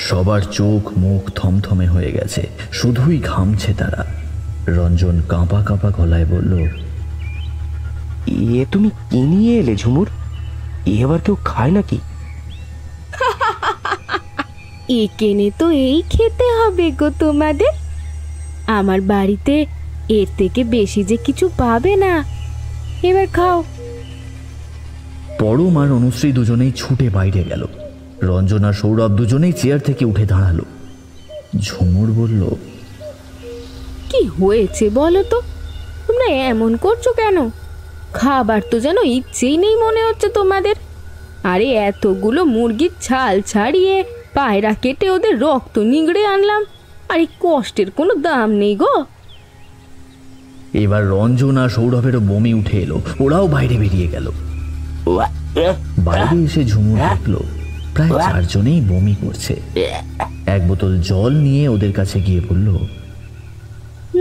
[SPEAKER 3] সবার চোখ মুখ থমথমে হয়ে গেছে, শুধুই ঘামছে তারা। রঞ্জন কাঁপা কাঁপা গলায় বলল,
[SPEAKER 6] এ তুমি কি নিয়ে এলে ঝুমুর? এবার কেউ খায় নাকি?
[SPEAKER 2] একেনে তো এই খেতে হবে গো তোমাদের। আমার বাড়িতে এর থেকে বেশি যে কিছু পাবে না। এবার খাও।
[SPEAKER 3] পরম আর অনুশ্রী দুজনেই ছুটে বাইরে গেল। রঞ্জন আর সৌরভ দুজনেই চেয়ার থেকে উঠে দাঁড়ালো। ঝুমুর বলল,
[SPEAKER 2] কি হয়েছে বলো তো? তোমরা এমন করছো কেন? খাবার তো যেন ইচ্ছেই নেই মনে হচ্ছে তোমাদের। আরে এতগুলো মুরগির ছাল ছাড়িয়ে পায়রা কেটে ওদের রক্ত নিংড়ে আনলাম, আর এই কষ্টের কোনো দাম নেই গো।
[SPEAKER 3] এবার রঞ্জন আর সৌরভেরও বমি উঠে এলো, ওরাও বাইরে বেরিয়ে গেল। বাইরে এসে ঝুমুর দেখলো প্রায় চারজনেই বমি করছে। এক বোতল জল নিয়ে ওদের কাছে গিয়ে বলল,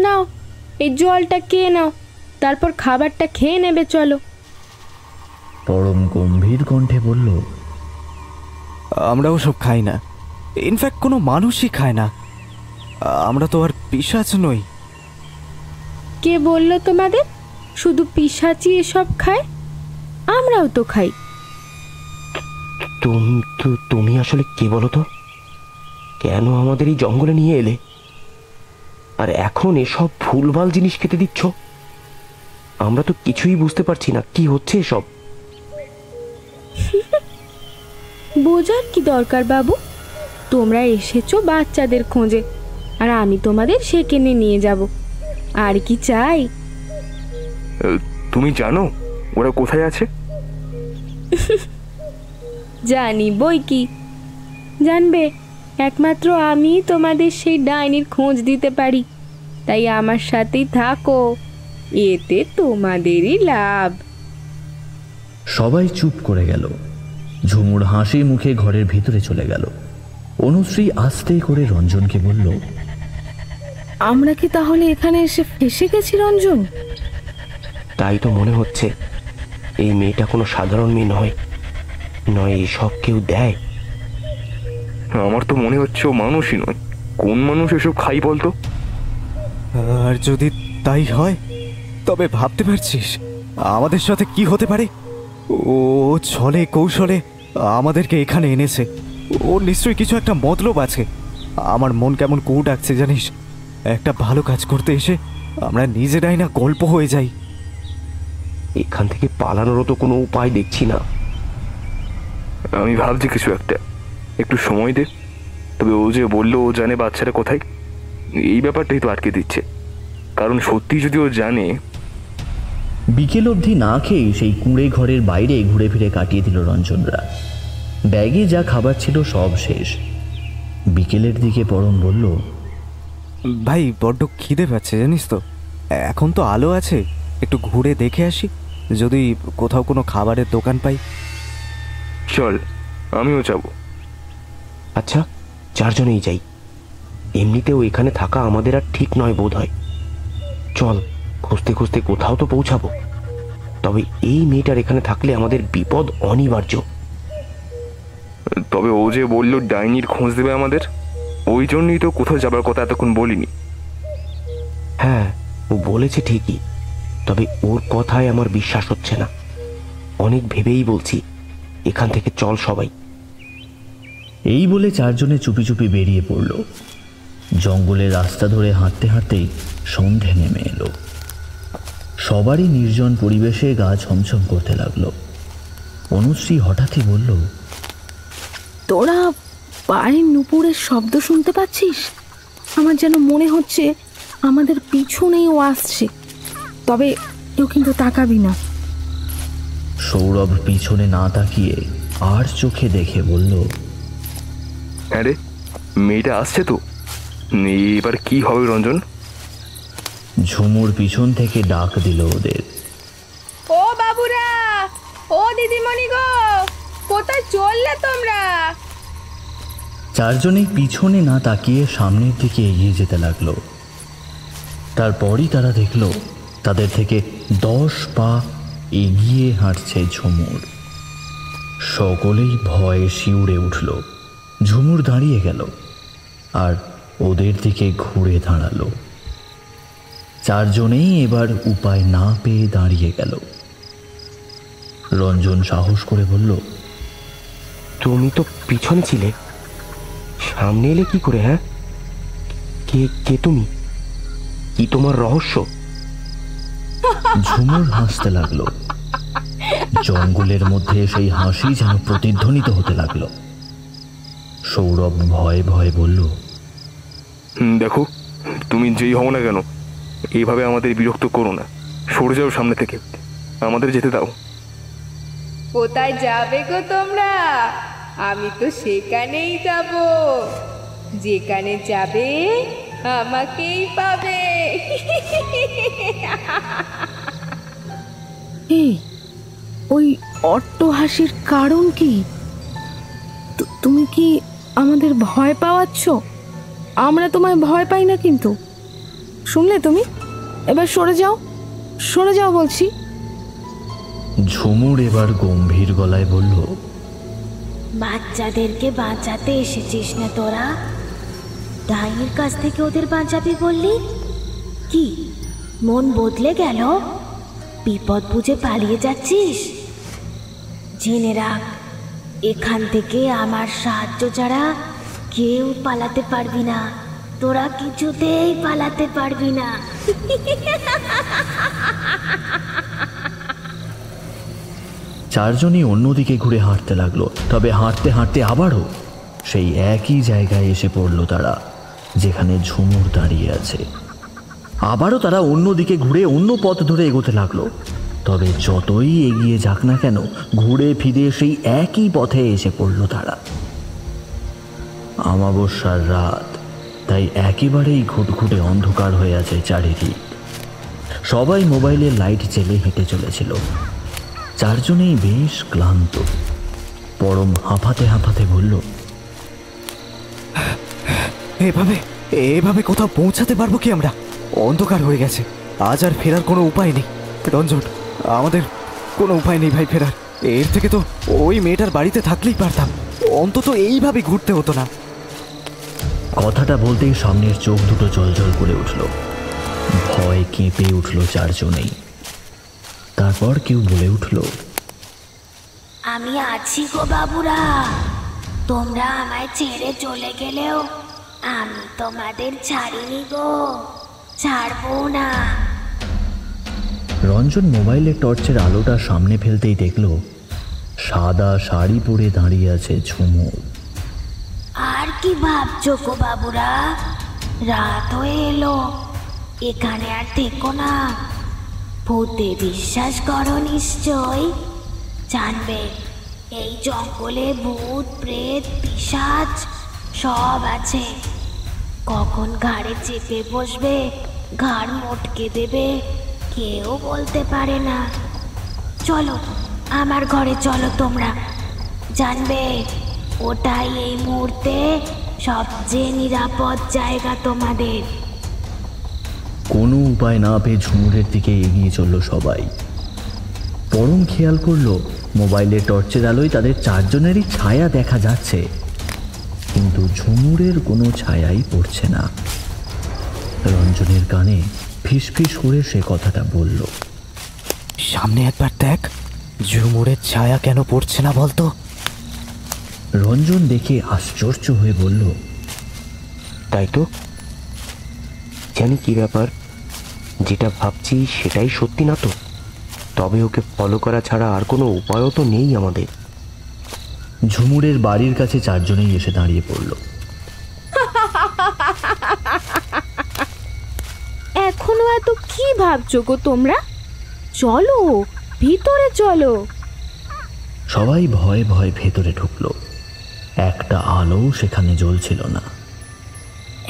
[SPEAKER 2] নাও, এই জলটা খেয়ে নাও, তারপর খাবারটা খেয়ে নেবে চলো।
[SPEAKER 3] পরম গম্ভীর কণ্ঠে বলল,
[SPEAKER 4] আমরা ওসব খাই না, ইনফ্যাক্ট কোনো মানুষই খায় না। আমরা তো আর পিশাচ নই।
[SPEAKER 2] কে বললো তোমাদের? শুধু পিশাচি এসব খায়? আমরাও তো খাই।
[SPEAKER 6] তুমি আসলে কে বলো তো? কেন আমাদের এই জঙ্গলে নিয়ে এলে আর এখন এসব ভুলভাল জিনিস খেতে দিচ্ছ? আমরা তো কিছুই বুঝতে পারছি না কি হচ্ছে এসব।
[SPEAKER 2] বোঝার কি দরকার বাবু? তোমরা এসেছো বাচ্চাদের খোঁজে, আর আমি তোমাদের সেখানে নিয়ে যাব। আর কি চাই?
[SPEAKER 7] তুমি জানো ওরা কোথায় আছে?
[SPEAKER 2] জানি বই কি। জানবে একমাত্র আমি তোমাদের সেই ডাইনির খোঁজ দিতে পারি। তাই আমার সাথেই থাকো, এতে তোমাদেরই লাভ।
[SPEAKER 3] সবাই চুপ করে গেল। ঝুমুর হাসি মুখে ঘরের ভিতরে চলে গেল। অনুশ্রী আস্তে করে রঞ্জনকে বলল,
[SPEAKER 2] আমরা কি তাহলে এখানে এসে ফেসে গেছি রঞ্জন?
[SPEAKER 6] তাই তো মনে হচ্ছে। এই মেয়েটা কোনো সাধারণ মেয়ে নয়, নয় এসব কেউ দেয়।
[SPEAKER 7] আমার তো মনে হচ্ছে ও মানুষই নয়। কোন মানুষ এসব খাই বলতো?
[SPEAKER 4] আর যদি তাই হয় তবে ভাবতে পারছিস আমাদের সাথে কি হতে পারে? ও ছলে কৌশলে আমাদেরকে এখানে এনেছে। ওর নিশ্চয়ই কিছু একটা মতলব আছে। আমার মন কেমন কু ডাকছে জানিস। একটা ভালো কাজ করতে এসে আমরা নিজেরাই না গল্প হয়ে যাই।
[SPEAKER 6] এখান থেকে পালানোরও তো কোনো উপায় দেখছি না।
[SPEAKER 7] আমি ভাবছি কিছু একটা, একটু সময় দে। তবে ও যে বললো ও জানে বাচ্চারা কোথায়, এই ব্যাপারটাই তো আটকে দিচ্ছে। কারণ সত্যি যদি ও জানে।
[SPEAKER 3] বিকেল অবধি না খেয়ে সেই কুঁড়ে ঘরের বাইরে ঘুরে ফিরে কাটিয়ে দিল রঞ্জনরা। ব্যাগে যা খাবার ছিল সব শেষ। বিকেলের দিকে পরম বলল,
[SPEAKER 4] ভাই বড্ড খিদে পাচ্ছে জানিস তো। এখন তো আলো আছে, একটু ঘুরে দেখে আসি যদি কোথাও কোনো খাবারের দোকান পাই।
[SPEAKER 7] চল, আমিও যাব।
[SPEAKER 6] আচ্ছা, চারজনেই যাই। এমনিতেও এখানে থাকা আমাদের আর ঠিক নয় বোধ হয়। চল, খুঁজতে খুঁজতে কোথাও তো পৌঁছাবো। তবে এই মেয়েটার এখানে থাকলে আমাদের বিপদ অনিবার্য।
[SPEAKER 7] তবে ও যে বললো ডাইনির খোঁজ দেবে আমাদের, ওই জন্যই তো কোথাও যাবার কথা এতক্ষণ বলিনি।
[SPEAKER 6] হ্যাঁ, ও বলেছে ঠিকই, তবে ওর কথায় আমার বিশ্বাস হচ্ছে না। অনেক ভেবেই বলছি এখান থেকে চল সবাই।
[SPEAKER 3] এই বলে চারজনে চুপি চুপি বেরিয়ে পড়ল। জঙ্গলের রাস্তা ধরে হাঁটতে হাঁটতেই সন্ধে নেমে এলো। সবারই নির্জন পরিবেশে গা ছমছম করতে লাগলো। অনুশ্রী হঠাৎই বলল,
[SPEAKER 2] তোরা পায়ের নুপুরের শব্দ শুনতে পাচ্ছিস? আমার যেন মনে হচ্ছে আমাদের পিছনেই ও আসছে। তবে কেউ কিন্তু তাকাবি না।
[SPEAKER 3] সৌরভ পিছনে না তাকিয়ে আর চোখে দেখে বলল,
[SPEAKER 7] হ্যাঁ রে, মেয়েটা আসছে তো। এবার কি হবে রঞ্জন?
[SPEAKER 3] ঝুমুর পিছন থেকে ডাক দিল ওদের,
[SPEAKER 2] ও বাবুরা, ও দিদিমণি গো, কোথায় চললে তোমরা?
[SPEAKER 3] চারজনেই পিছনে না তাকিয়ে সামনের দিকে এগিয়ে যেতে লাগলো। তারপরই তারা দেখল তাদের থেকে 10 পা এগিয়ে হাঁটছে ঝুমুর। সকলেই ভয়ে শিউরে উঠল। ঝুমুর দাঁড়িয়ে গেল আর ওদের দিকে ঘুরে দাঁড়ালো। চারজনেই এবার উপায় না পেয়ে দাঁড়িয়ে গেল। রঞ্জন সাহস করে বলল,
[SPEAKER 6] তুমি তো পিছনে ছিলে, সামনে এলে কি করে? হ্যাঁ, কে কে তুমি? কি তোমার রহস্য?
[SPEAKER 3] ঝুমুর হাসতে লাগলো। জঙ্গলের মধ্যে সেই হাসি যেন প্রতিধ্বনিত হতে লাগলো। সৌরভ ভয়ে ভয়ে বলল,
[SPEAKER 7] দেখো, তুমি যেই হও না কেন, এইভাবে আমাদের বিরক্ত করো না। সরে যাও সামনে থেকে, আমাদের যেতে দাও।
[SPEAKER 2] কোথায় যাবে গো তোমরা? আমি তো সেখানেই যাব। যেখানে যাবে আমাকেই পাবে। এই, ওই অট্ট হাসির কারণ কি? তুমি কি আমাদের ভয় পাওয়াচ্ছ? আমরা তোমায় ভয় পাই না কিন্তু। শুনলে তুমি? এবার সরে যাও, সরে যাও বলছি।
[SPEAKER 3] ঝুমুর এবার গম্ভীর গলায় বলল,
[SPEAKER 5] বাচ্চাদেরকে বাঁচাতে এসেছিস না তোরা? ডাইনির কাছ থেকে ওদের বাঁচাবি বললি? কি মন বদলে গেল? বিপদ বুঝে পালিয়ে যাচ্ছিস? জেনে রাখ, এখান থেকে আমার সাহায্য ছাড়া কেউ পালাতে পারবি না। তোরা কিছুতেই পালাতে পারবি না।
[SPEAKER 3] চারজনই অন্যদিকে ঘুরে হাঁটতে লাগলো। তবে হাঁটতে হাঁটতে আবারও সেই একই জায়গায় এসে পড়ল তারা, যেখানে ঝুমুর দাঁড়িয়ে আছে। আবারও তারা অন্যদিকে ঘুরে অন্য পথ ধরে এগোতে লাগলো। তবে যতই এগিয়ে যাক না কেন, ঘুরে ফিরে সেই একই পথে এসে পড়ল তারা। অমাবস্যার রাত, তাই একেবারেই ঘুটঘুটে অন্ধকার হয়ে আছে চারিদিক। সবাই মোবাইলের লাইট জ্বেলে হেঁটে চলেছিল। চারজনেই বেশ ক্লান্ত। পরম হাঁপাতে হাঁপাতে বলল,
[SPEAKER 4] এভাবে কোথাও পৌঁছাতে পারবো কি আমরা? অন্ধকার হয়ে গেছে, আজ আর ফেরার কোনো উপায় নেই। রঞ্জন, আমাদের কোনো উপায় নেই ভাই ফেরার। এর থেকে তো ওই মেয়েটার বাড়িতে থাকলেই পারতাম, অন্তত এইভাবে ঘুরতে হতো না।
[SPEAKER 3] কথাটা বলতেই সামনের চোখ দুটো জলজল করে উঠল। ভয় কেঁপে উঠল চারজনেই। তারপর কেউ বলে উঠল,
[SPEAKER 5] আমি আছি গো বাবুরা, তোমরা আমায় ছেড়ে চলে গেলেও আমি তোমাদের ছাড়িনি গো, ছাড়বো না।
[SPEAKER 3] রঞ্জন মোবাইলের টর্চের আলোটা সামনে ফেলতেই দেখল সাদা শাড়ি পরে দাঁড়িয়ে আছে ঝুমুর।
[SPEAKER 5] আর কি ভাবছো গো বাবুরা? রাত হয়ে এলো, এখানে আর থেকো না। ভূতে বিশ্বাস করো নিশ্চয়। জানবে এই জঙ্গলে ভূত প্রেত পিশাচ সব আছে। কখন ঘাড়ে চেপে বসবে, ঘাড় মটকে দেবে, কেউ বলতে পারে না। চলো আমার ঘরে চলো তোমরা। জানবে ওটাই এই মুহূর্তে সবচেয়ে নিরাপদ জায়গা তোমাদের।
[SPEAKER 3] কোনো উপায় না পেয়ে ঝুমুরের দিকে এগিয়ে চলল সবাই। পরম খেয়াল করলো মোবাইলের টর্চের আলোয় তাদের চারজনেরই ছায়া দেখা যাচ্ছে, কিন্তু ঝুমুরের কোনো ছায়াই পড়ছে না। রঞ্জনের কানে ফিসফিস করে সে কথাটা বলল,
[SPEAKER 4] সামনে একবার দেখ, ঝুমুরের ছায়া কেন পড়ছে না বলতো?
[SPEAKER 3] রঞ্জন দেখে আশ্চর্য হয়ে বলল,
[SPEAKER 6] তাই তো, জানি কি ব্যাপার, যেটা ভাবছি সেটাই সত্যি না তো? তবে ওকে ফলো করা ছাড়া আর কোনো উপায়ও তো নেই আমাদের।
[SPEAKER 3] ঝুমুরের বাড়ির কাছে চারজনেই এসে দাঁড়িয়ে পড়ল।
[SPEAKER 2] এখনো এত কি ভাবছো গো তোমরা? চলো ভিতরে চলো।
[SPEAKER 3] সবাই ভয়ে ভয়ে ভেতরে ঢুকলো। একটা আলো সেখানে জ্বলছিল না।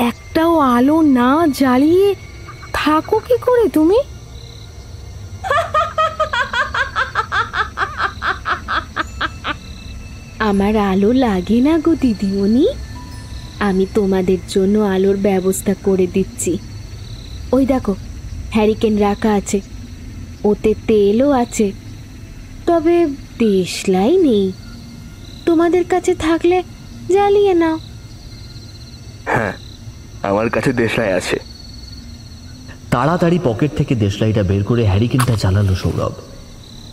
[SPEAKER 2] একটাও আলো না জ্বালিয়ে থাকো কি করে তুমি? আমার আলো লাগে না গো দিদিমণি, আমি তোমাদের জন্য আলোর ব্যবস্থা করে দিচ্ছি। ওই দেখো হ্যারিকেন রাখা আছে, ওতে তেলও আছে, তবে দেশলাই নেই। তোমাদের কাছে থাকলে জ্বালিয়ে নাও।
[SPEAKER 7] হ্যাঁ, আমার কাছে দেশলাই আছে।
[SPEAKER 3] তাড়াতাড়ি পকেট থেকে দেশলাইটা বের করে হ্যারিকেনটা চালালো সৌরভ।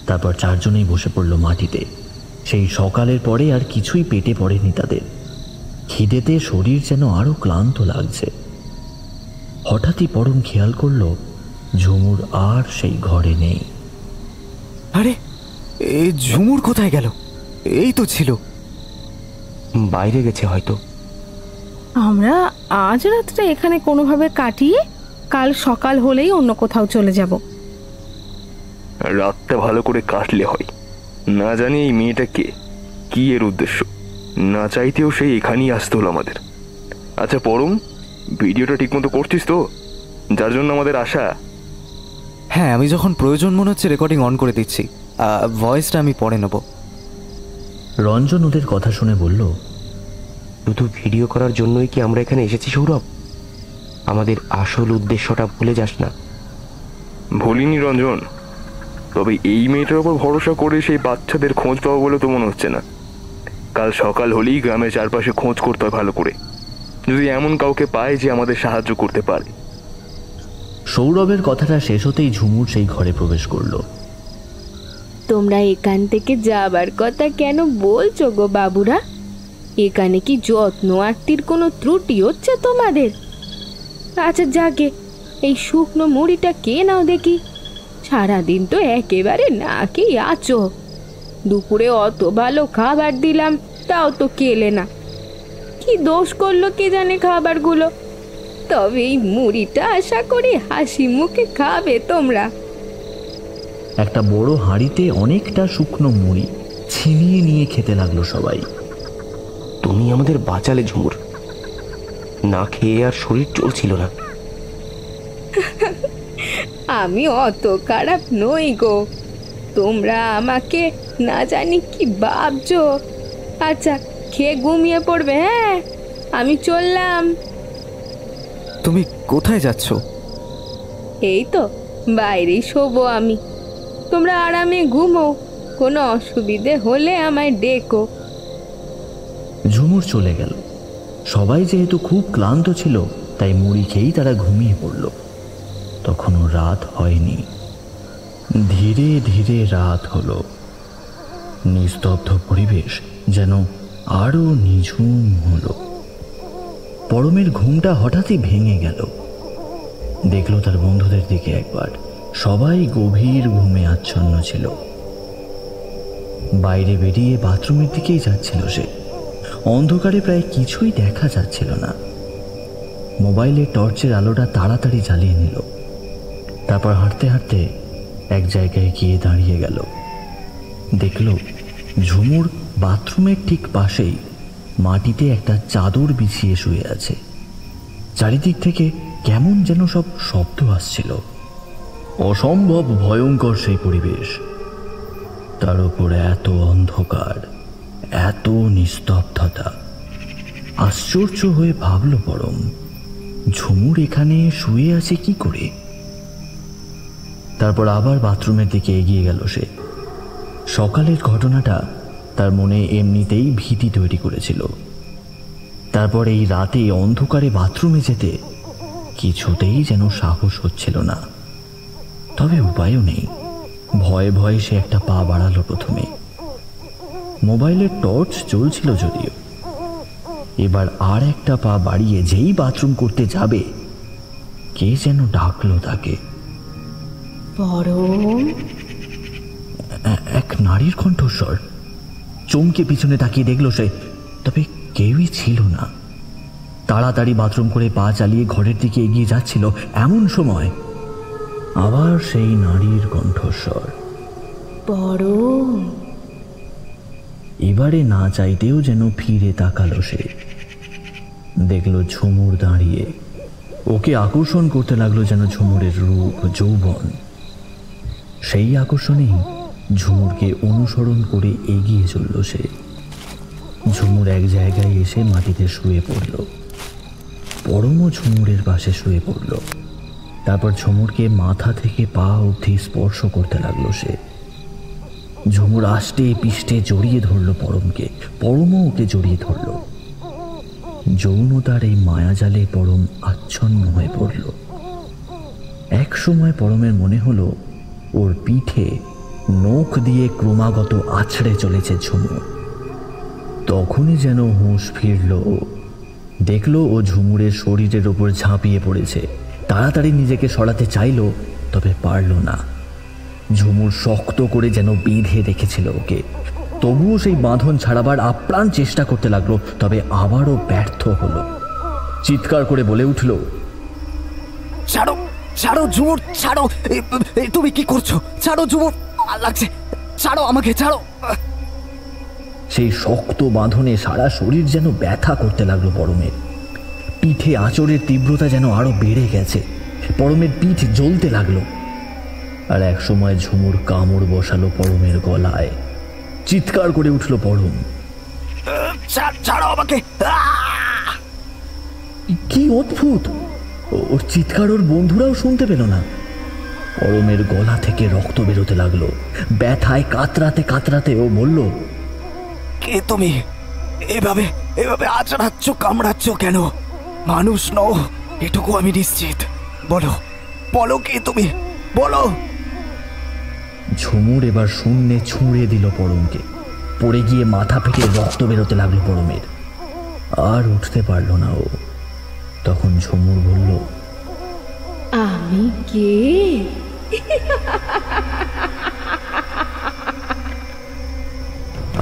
[SPEAKER 3] তারপর চারজনেই বসে পড়ল মাটিতে। সেই সকালের পরে আর কিছুই পেটে পড়েনি তাদের। খিদেতে শরীর যেন আরো ক্লান্ত লাগছে। হঠাৎই পরম খেয়াল করলো ঝুমুর আর সেই ঘরে নেই।
[SPEAKER 4] আরে, এই ঝুমুর কোথায় গেল? এই তো ছিল।
[SPEAKER 6] বাইরে গেছে হয়তো।
[SPEAKER 2] আমরা আজ রাতটা এখানে কোনোভাবে কাটিয়ে কাল সকাল হলেই অন্য কোথাও চলে যাব।
[SPEAKER 7] রাতটা ভালো করে কাটলে হয়। না জানি এই মেয়েটা কে, কি এর উদ্দেশ্য। না চাইতেও সেই এখানেই আসতে হলো আমাদের। আচ্ছা পরম, ভিডিওটা ঠিকমতো করছিস তো, যার জন্য আমাদের আশা?
[SPEAKER 4] হ্যাঁ, আমি যখন প্রয়োজন মনে হচ্ছে রেকর্ডিং অন করে দিচ্ছি। ভয়েসটা আমি পরে নেব।
[SPEAKER 3] রঞ্জন ওদের কথা শুনে বলল,
[SPEAKER 6] শুধু ভিডিও করার জন্যই কি আমরা এখানে এসেছি সৌরভ? আমাদের আসল উদ্দেশ্যটা ভুলে যাস না।
[SPEAKER 7] ভুলিনি রঞ্জন, তবে এই মেয়েটার উপর ভরসা করে সেই বাচ্চাদের খোঁজ পাবো বলে তো মনে হচ্ছে না। কাল সকাল হলেই গ্রামের চারপাশে খোঁজ করতে হয় ভালো করে, যদি এমন কাউকে পায় যে আমাদের সাহায্য করতে পারে।
[SPEAKER 3] সৌরভের কথাটা শেষ হতেই ঝুমুর সেই ঘরে প্রবেশ করলো।
[SPEAKER 2] তোমরা এখান থেকে যাবার কথা কেন বলছো গো বাবুরা? এখানে কি যত্ন আত্মীর কোনো ত্রুটি হচ্ছে তোমাদের? আচ্ছা যাকে, এই শুকনো মুড়িটা কে নাও দেখি। সারাদিন তো একেবারে না খেয়ে আছো। দুপুরে অত ভালো খাবার দিলাম, তাও তো কেলে না। কি দোষ করলো কে জানে খাবারগুলো। তবে এই মুড়িটা আশা করি হাসি মুখে খাবে তোমরা।
[SPEAKER 3] একটা বড় হাঁড়িতে অনেকটা শুকনো মুড়ি ছিনিয়ে নিয়ে খেতে লাগলো সবাই।
[SPEAKER 6] তুমি আমাদের বাঁচালে ঝুমুর, না খেয়ে আর শরীর চলছিল না।
[SPEAKER 2] আমি অত খারাপ নই গো, তোমরা আমাকে না জানি কি ভাবছো। আচ্ছা খেয়ে ঘুমিয়ে পড়বে। হ্যাঁ, আমি চললাম।
[SPEAKER 4] তুমি কোথায় যাচ্ছ?
[SPEAKER 2] এই তো বাইরেই শোবো আমি, তোমরা আরামে ঘুমো। কোনো অসুবিধে হলে আমায় ডেকো।
[SPEAKER 3] ঝুমুর চলে গেল। সবাই যেহেতু খুব ক্লান্ত ছিল, তাই মুড়ি খেয়েই তারা ঘুমিয়ে পড়ল। তখনও রাত হয়নি। ধীরে ধীরে রাত হলো। নিস্তব্ধ পরিবেশ যেন আরো নিঝুম হলো। পরমের ঘুমটা হঠাৎই ভেঙে গেল। দেখলো তার বন্ধুদের দিকে একবার। সবাই গভীর ঘুমে আচ্ছন্ন ছিল। বাইরে বেরিয়ে বাথরুমের দিকেই যাচ্ছিল সে। অন্ধকারে প্রায় কিছুই দেখা যাচ্ছিল না। মোবাইলের টর্চের আলোটা তাড়াতাড়ি জ্বালিয়ে নিল। তারপর হাঁটতে হাঁটতে এক জায়গায় গিয়ে দাঁড়িয়ে গেল। দেখল ঝুমুর বাথরুমের ঠিক পাশেই মাটিতে একটা চাদর বিছিয়ে শুয়ে আছে। চারিদিক থেকে কেমন যেন সব শব্দ আসছিল। অসম্ভব ভয়ঙ্কর সেই পরিবেশ। তার উপরে এত অন্ধকার, এত নিস্তব্ধতা। আশ্চর্য হয়ে ভাবল পরম, ঝুমুর এখানে শুয়ে আছে কি করে? তারপর আবার বাথরুমের দিকে এগিয়ে গেল সে। সকালের ঘটনাটা তার মনে এমনিতেই ভীতি তৈরি করেছিল। তারপর এই রাতে অন্ধকারে বাথরুমে যেতে কিছুতেই যেন সাহস হচ্ছিল না। তবে উপায়ও নেই। ভয়ে ভয়ে সে একটা পা বাড়ালো প্রথমে। মোবাইলের টর্চ চলছিল যদিও। এবার আর একটা পা বাড়িয়ে যেই বাথরুম করতে যাবে, কে যেন ডাকলো তাকে। এক নারীর কণ্ঠস্বর। চমকে পিছনে তাকিয়ে দেখলো সে, তবে কেউই ছিল না। তাড়াতাড়ি বাথরুম করে পা চালিয়ে ঘরের দিকে এগিয়ে যাচ্ছিল, এমন সময় আবার সেই নারীর কণ্ঠস্বর। এবারে না চাইতেও যেন ফিরে তাকালো সে। দেখলো ঝুমুর দাঁড়িয়ে। ওকে আকর্ষণ করতে লাগলো যেন ঝুমুরের রূপ, যৌবন। সেই আকর্ষণেই ঝুমুরকে অনুসরণ করে এগিয়ে চলল সে। ঝুমুর এক জায়গায় এসে মাটিতে শুয়ে পড়ল। পরমও ঝুমুরের পাশে শুয়ে পড়ল। তারপর ঝুমুরকে মাথা থেকে পা অবধি স্পর্শ করতে লাগলো সে। ঝুমুর আষ্টে পিষ্টে জড়িয়ে ধরল পরমকে। পরমও ওকে জড়িয়ে ধরল। যৌনতার এই মায়াজালে পরম আচ্ছন্ন হয়ে পড়ল। এক সময় পরমের মনে হলো ওর পিঠে নখ দিয়ে ক্রমাগত আছড়ে চলেছে ঝুমুর। তখনই যেন হুঁশ ফিরল। দেখলো ও ঝুমুরের শরীরের ওপর ঝাঁপিয়ে পড়েছে। তাড়াতাড়ি নিজেকে সরাতে চাইল, তবে পারল না। ঝুমুর শক্ত করে যেন বেঁধে রেখেছিল ওকে। তবুও সেই বাঁধন ছাড়াবার আপ্রাণ চেষ্টা করতে লাগলো, তবে আবারও ব্যর্থ হলো। চিৎকার করে বলে উঠল,
[SPEAKER 4] ছাড়ো ছাড়ো ঝুমুর, ছাড়ো। তুমি কি করছো? ছাড়ো ঝুমুর, লাগছে। ছাড়ো আমাকে, ছাড়ো।
[SPEAKER 3] সেই শক্ত বাঁধনে সারা শরীর যেন ব্যথা করতে লাগলো পরমের। পিঠে আঁচড়ের তীব্রতা যেন আরো বেড়ে গেছে। পরমের পিঠ জ্বলতে লাগলো। আর এক সময় ঝুমুর কামড় বসালো পরমের গলায়। চিৎকার করে উঠল পরম,
[SPEAKER 4] ছাড়ো আমাকে।
[SPEAKER 3] কি অদ্ভুত! ওর চিৎকার ওর বন্ধুরাও শুনতে পেল না। পরমের গলা থেকে রক্ত বেরোতে লাগলো। ব্যথায় কাতরাতে কাতরাতে ও বলল,
[SPEAKER 4] কে তুমি? এভাবে এভাবে আচড়াচ্ছ, কামড়াচ্ছ কেন? মানুষ নও, এটুকু আমি নিশ্চিত। বলো বলো কে তুমি, বলো।
[SPEAKER 3] ঝুমুর এবার শূন্যে ছুঁড়ে দিল পরমকে। পড়ে গিয়ে মাথা ফেটে রক্ত বেরোতে লাগলো পরমের। আর উঠতে পারল না ও। তখন ঝুমুর বলল,
[SPEAKER 2] আমি কে?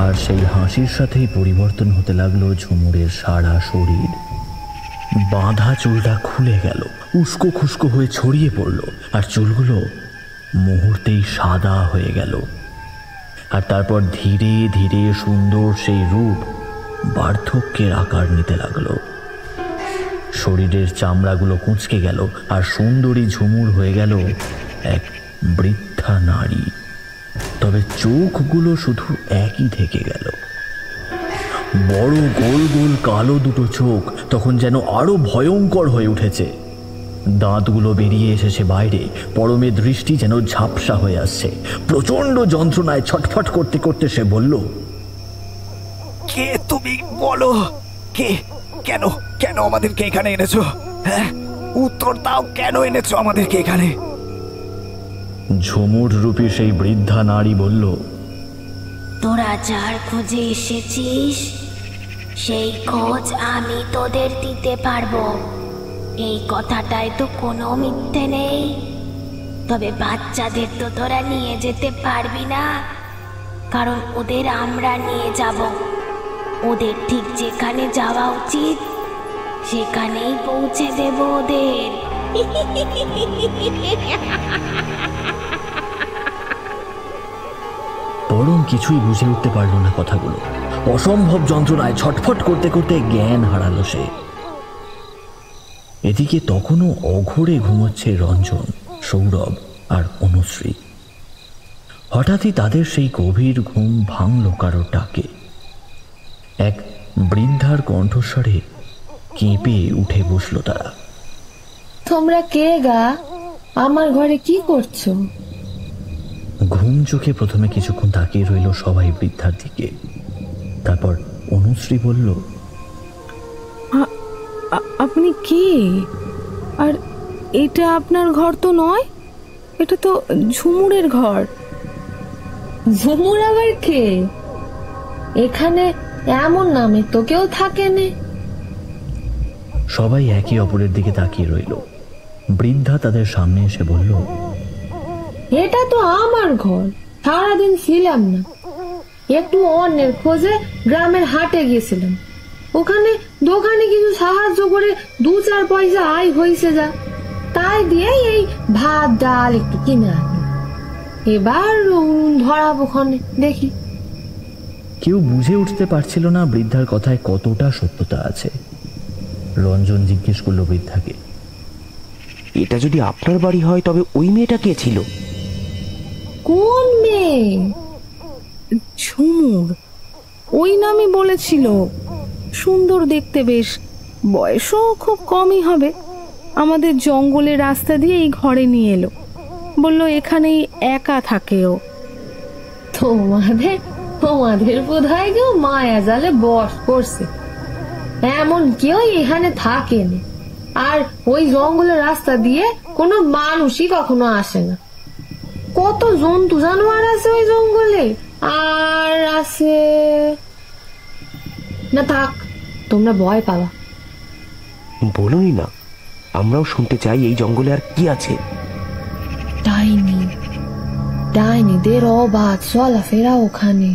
[SPEAKER 3] আর সেই হাসির সাথেই পরিবর্তন হতে লাগলো ঝুমুরের সারা শরীর। বাঁধা চুলটা খুলে গেল, উস্কো খুস্কো হয়ে ছড়িয়ে পড়ল, আর চুলগুলো মুহূর্তেই সাদা হয়ে গেল। আর তারপর ধীরে ধীরে সুন্দর সেই রূপ বার্ধক্যের আকার নিতে লাগলো। শরীরের চামড়াগুলো কুঁচকে গেল, আর সুন্দরী ঝুমুর হয়ে গেল এক বৃদ্ধা নারী। তবে চোখগুলো শুধু একই থেকে গেল। বড় গোল গোল কালো দুটো চোখ তখন যেন আরো ভয়ঙ্কর হয়ে উঠেছে। দাঁতগুলো বেরিয়ে এসেছে বাইরে। পরমের দৃষ্টি যেন ঝাপসা হয়ে আসছে। প্রচন্ড যন্ত্রণায় ছটফট করতে করতে সে বলল,
[SPEAKER 4] কে তুমি, বলো কে, কেন কেন আমাদেরকে এখানে এনেছো? হ্যাঁ, উত্তর দাও, কেন এনেছো আমাদেরকে এখানে?
[SPEAKER 3] ঝুমুর রূপী সেই বৃদ্ধা নারী বলল,
[SPEAKER 5] তোরা যার খোঁজে এসেছিস সেই খোঁজ আমি তোদের দিতে পারবো, এই কথাটায় তো কোনো মিথ্যে নেই। তবে বাচ্চাদের তো তোরা নিয়ে যেতে পারবি না, কারণ ওদের আমরা নিয়ে যাব। ওদের ঠিক যেখানে যাওয়া উচিত সেখানেই পৌঁছে দেব ওদের।
[SPEAKER 3] পরম কিছুই বুঝে উঠতে পারল না কথাগুলো। অসম্ভব যন্ত্রণায় ছটফট করতে করতে জ্ঞান হারালো সে। এদিকে তখনও অঘোরে ঘুমোচ্ছে রঞ্জন, সৌরভ আর অনুশ্রী। হঠাৎই তাদের সেই গভীর ঘুম ভাঙল কারো ডাকে। এক বৃদ্ধার কণ্ঠস্বরে কেঁপে উঠে বসল তারা।
[SPEAKER 2] তোমরা কে গা? আমার ঘরে কি করছো?
[SPEAKER 3] ঘুম চোখে প্রথমে কিছুক্ষণ তাকিয়ে রইল সবাই বৃদ্ধার দিকে। তারপর অনুশ্রী বলল,
[SPEAKER 2] আপনি কে? আর এটা আপনার ঘর তো নয়, এটা তো ঝুমুরের ঘর। ঝুমুর আবার কে? এখানে এমন নামে তো কেউ থাকেনি।
[SPEAKER 3] সবাই একে অপরের দিকে তাকিয়ে রইল। বৃদ্ধা তাদের সামনে এসে বলল,
[SPEAKER 2] এটা তো আমার ঘর, সারাদিন ছিলাম না, একটু অন্যের খোঁজে গ্রামের হাটে গিয়েছিলাম। ওখানে দোকানে কিছু সাহায্য করে 2-4 পয়সা আয় হয়েছে যা, তাই দিয়ে এই ভাত ডাল একটু কিনে আনি। এবার ধরাবো ক্ষণে, দেখি।
[SPEAKER 3] কেউ বুঝে উঠতে পারছিল না বৃদ্ধার কথায় কতটা সত্যতা আছে। রঞ্জন জিজ্ঞেস করলো বৃদ্ধাকে,
[SPEAKER 6] এটা যদি আপনার বাড়ি হয় তবে ওই মেয়েটা কে ছিল?
[SPEAKER 2] কোন মেয়ে? ঝুমুর, ওই নামই বলেছিল। সুন্দর দেখতে, বেশ, বয়সও খুব কমই হবে। আমাদের জঙ্গলের রাস্তা দিয়ে এই ঘরে নিয়ে এলো, বললো এখানেই একা থাকে ও। তোমাদের বোধহয় কেউ মায়া জালে বশ করছে, এমন কেউ এখানে থাকেনি। আর ওই জঙ্গলের রাস্তা দিয়ে কোনো মানুষই কখনো আসে না। কত জন্তু জানোয়ার আছে ওই জঙ্গলে, আর আছে না। থাক, তোমরা ভয় পাবা।
[SPEAKER 6] বলুনই না, আমরাও শুনতে চাই এই জঙ্গলে আর কি আছে।
[SPEAKER 2] ডাইনিদের অবাধ চলাফেরা ওখানে।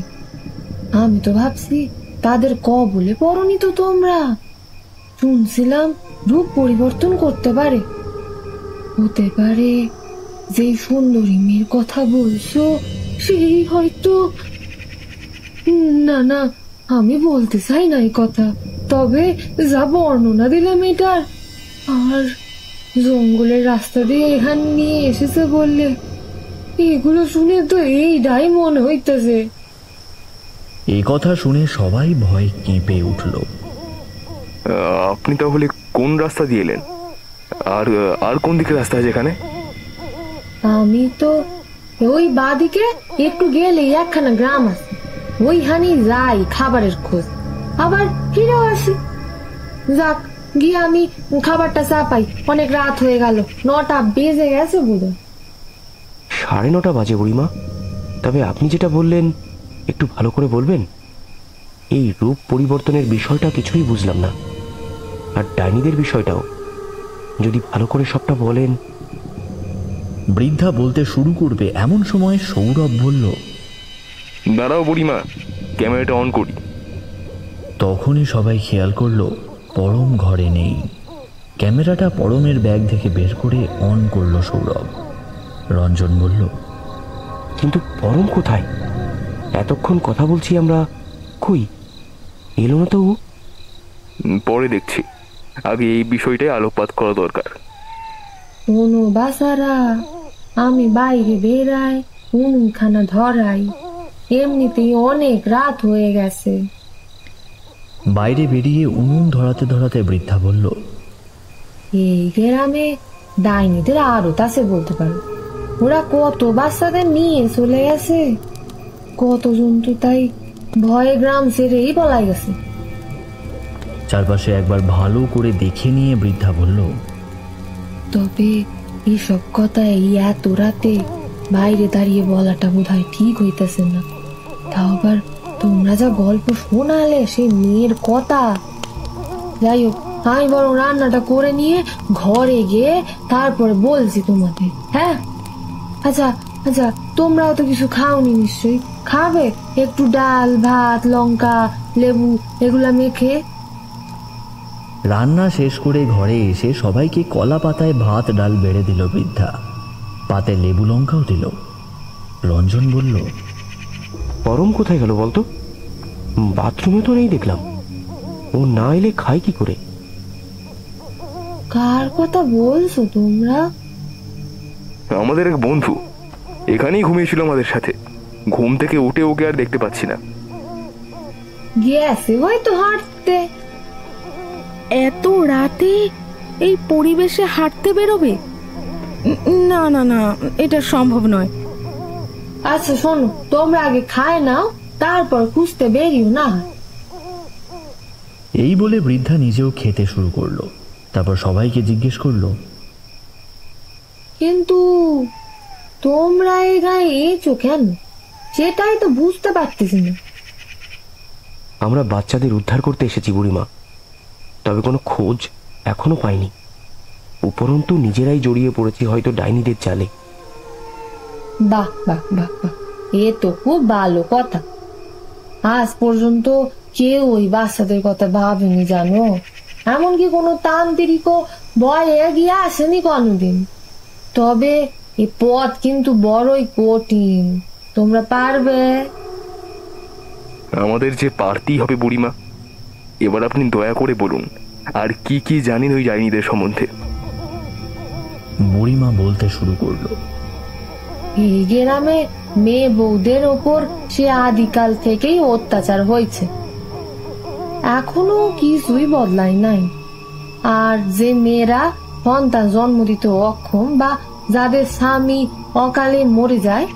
[SPEAKER 2] আমি তো ভাবছি তাদের কবলে পড়নি তো তোমরা। শুনছিলাম রূপ পরিবর্তন করতে পারে। হতে পারে যে সুন্দরী মেয়ের কথা বলছো সেই হয়তো। না, আমি বলতে চাই না এই কথা, তবে যা বর্ণনা দিলাম এটার, আর জঙ্গলের রাস্তা দিয়ে এখানে নিয়ে এসেছে বললে, এগুলো শুনে তো এইটাই মনে হইতেছে।
[SPEAKER 3] এই কথা শুনে সবাই ভয় কেঁপে উঠল।
[SPEAKER 7] আপনি তাহলে কোন রাস্তা দিয়ে এলেন? আর কোন দিকে রাস্তা আছে এখানে?
[SPEAKER 2] আমি তো ওই বাদিকে একটু গেলে একখানা গ্রাম আছে, ওইখানে যাই খাবারের খোঁজ, আবার ফিরেও আসি। যাক, গিয়ে আমি খাবারটা চাপাই, অনেক রাত হয়ে গেল, 9টা বেজে গেছে বুঝো।
[SPEAKER 6] 9:30 বাজে বুড়িমা। তবে আপনি যেটা বললেন একটু ভালো করে বলবেন? এই রূপ পরিবর্তনের বিষয়টা কিছুই বুঝলাম না, আর ডাইনিদের বিষয়টাও যদি ভালো করে সবটা বলেন।
[SPEAKER 3] বৃদ্ধা বলতে শুরু করবে এমন সময় সৌরভ বলল,
[SPEAKER 7] দাঁড়াও বুড়িমা, ক্যামেরাটা অন করি।
[SPEAKER 3] তখনই সবাই খেয়াল করলো পরম ঘরে নেই। ক্যামেরাটা পরমের ব্যাগ থেকে বের করে অন করলো সৌরভ। রঞ্জন বলল,
[SPEAKER 6] কিন্তু পরম কোথায়? এতক্ষণ কথা বলছি আমরা, কই এলো না তো ও?
[SPEAKER 7] পরে দেখছি, আগে এই বিষয়টাই আলোকপাত করা দরকার।
[SPEAKER 2] শোনো বাসারা, আমি বাইরে বেরাই, উনুনখানা ধরাই, এমনিতেই অনেক রাত হয়ে গেছে।
[SPEAKER 3] বাইরে বেরিয়ে উনুন ধরাতে ধরাতে বৃদ্ধা বলল,
[SPEAKER 2] এই গ্রামে ডাইনিদের আরো আছে বলতে পারো। ওরা কত বাচ্চাদের নিয়ে চলে গেছে, কত জন্তু তাই ভয়ে গ্রাম ছেড়েই পলাই গেছে।
[SPEAKER 3] চারপাশে একবার ভালো করে দেখে নিয়ে বৃদ্ধা বলল,
[SPEAKER 2] তবে এইসব কথা এই এত রাতে বাইরে দাঁড়িয়ে বলাটা বোধহয় ঠিক হইতেছে না। তাও আবার তোমরা যা গল্প শোনালে সেই মেয়ের কথা। যাই হোক, আমি বরং রান্নাটা করে নিয়ে ঘরে গিয়ে তারপরে বলছি তোমাদের। হ্যাঁ, আচ্ছা আচ্ছা, তোমরাও তো কিছু খাওনি নিশ্চয়ই, খাবে একটু ডাল ভাত লঙ্কা লেবু এগুলা মেখে।
[SPEAKER 3] রান্না শেষ করে ঘরে এসে সবাইকে কলা পাতায় ভাত ডাল বেড়ে দিল বৃদ্ধা, পাতে লেবু লঙ্কাও দিল। রঞ্জন বলল,
[SPEAKER 6] পরম কোথায় গেল বলতো? বাথরুমে তো নেই দেখলাম, ও না এলে খায় কি করে?
[SPEAKER 2] কার কথা বলছো তোমরা?
[SPEAKER 7] আমাদের এক বন্ধু এখানেই ঘুমিয়েছিল আমাদের সাথে, ঘুম থেকে উঠে ওকে আর দেখতে পাচ্ছি না।
[SPEAKER 2] গেছে হয়তো হাঁটতে।
[SPEAKER 9] এত রাতে এই পরিবেশে হাঁটতে বেরোবে? না না না, এটা সম্ভব নয়।
[SPEAKER 2] আচ্ছা শোনো, তোমরা আগে খায় নাও, তারপর খুঁজতে বেরিও না।
[SPEAKER 3] এই বলে বৃদ্ধা নিজেও খেতে শুরু করলো। তারপর সবাইকে জিজ্ঞেস করলো,
[SPEAKER 2] কিন্তু তোমরা এই গায়ে এসো কেন? সেটাই তো বুঝতে পারতেছি না।
[SPEAKER 6] আমরা বাচ্চাদের উদ্ধার করতে এসেছি বুড়িমা, তবে কোনো খোঁজ এখনো পাইনি। উপরন্তু নিজেরাই জড়িয়ে পড়েছি হয়তো ডাইনিদের জালে।
[SPEAKER 2] বাহ বাহ বাহ বাহ, এ তো খুব ভালো কথা। আজ পর্যন্ত কেউ ওই বাচ্চাদের কথা ভাবেনি জানো, এমনকি কোনো তান্ত্রিকও ভয়ে এগিয়ে আসেনি কোনোদিন। তবে এই পথ কিন্তু বড়ই কঠিন, তোমরা পারবে?
[SPEAKER 7] আমাদের যে পারতেই হবে বুড়িমা। এবার আপনি দয়া করে বলুন, আর কি কি জানেন ওই ডাইনিদের সম্বন্ধে?
[SPEAKER 3] বুড়িমা বলতে শুরু করলো,
[SPEAKER 2] এই গ্রামে মেয়ে বউদের ওপর সে আদিকাল থেকেই অত্যাচার হয়েছে, এখনো কিছুই বদলায় নাই। আর যে মেয়েরা সন্তান জন্ম দিতে অক্ষম বা যাদের স্বামী অকালে মরে যায়,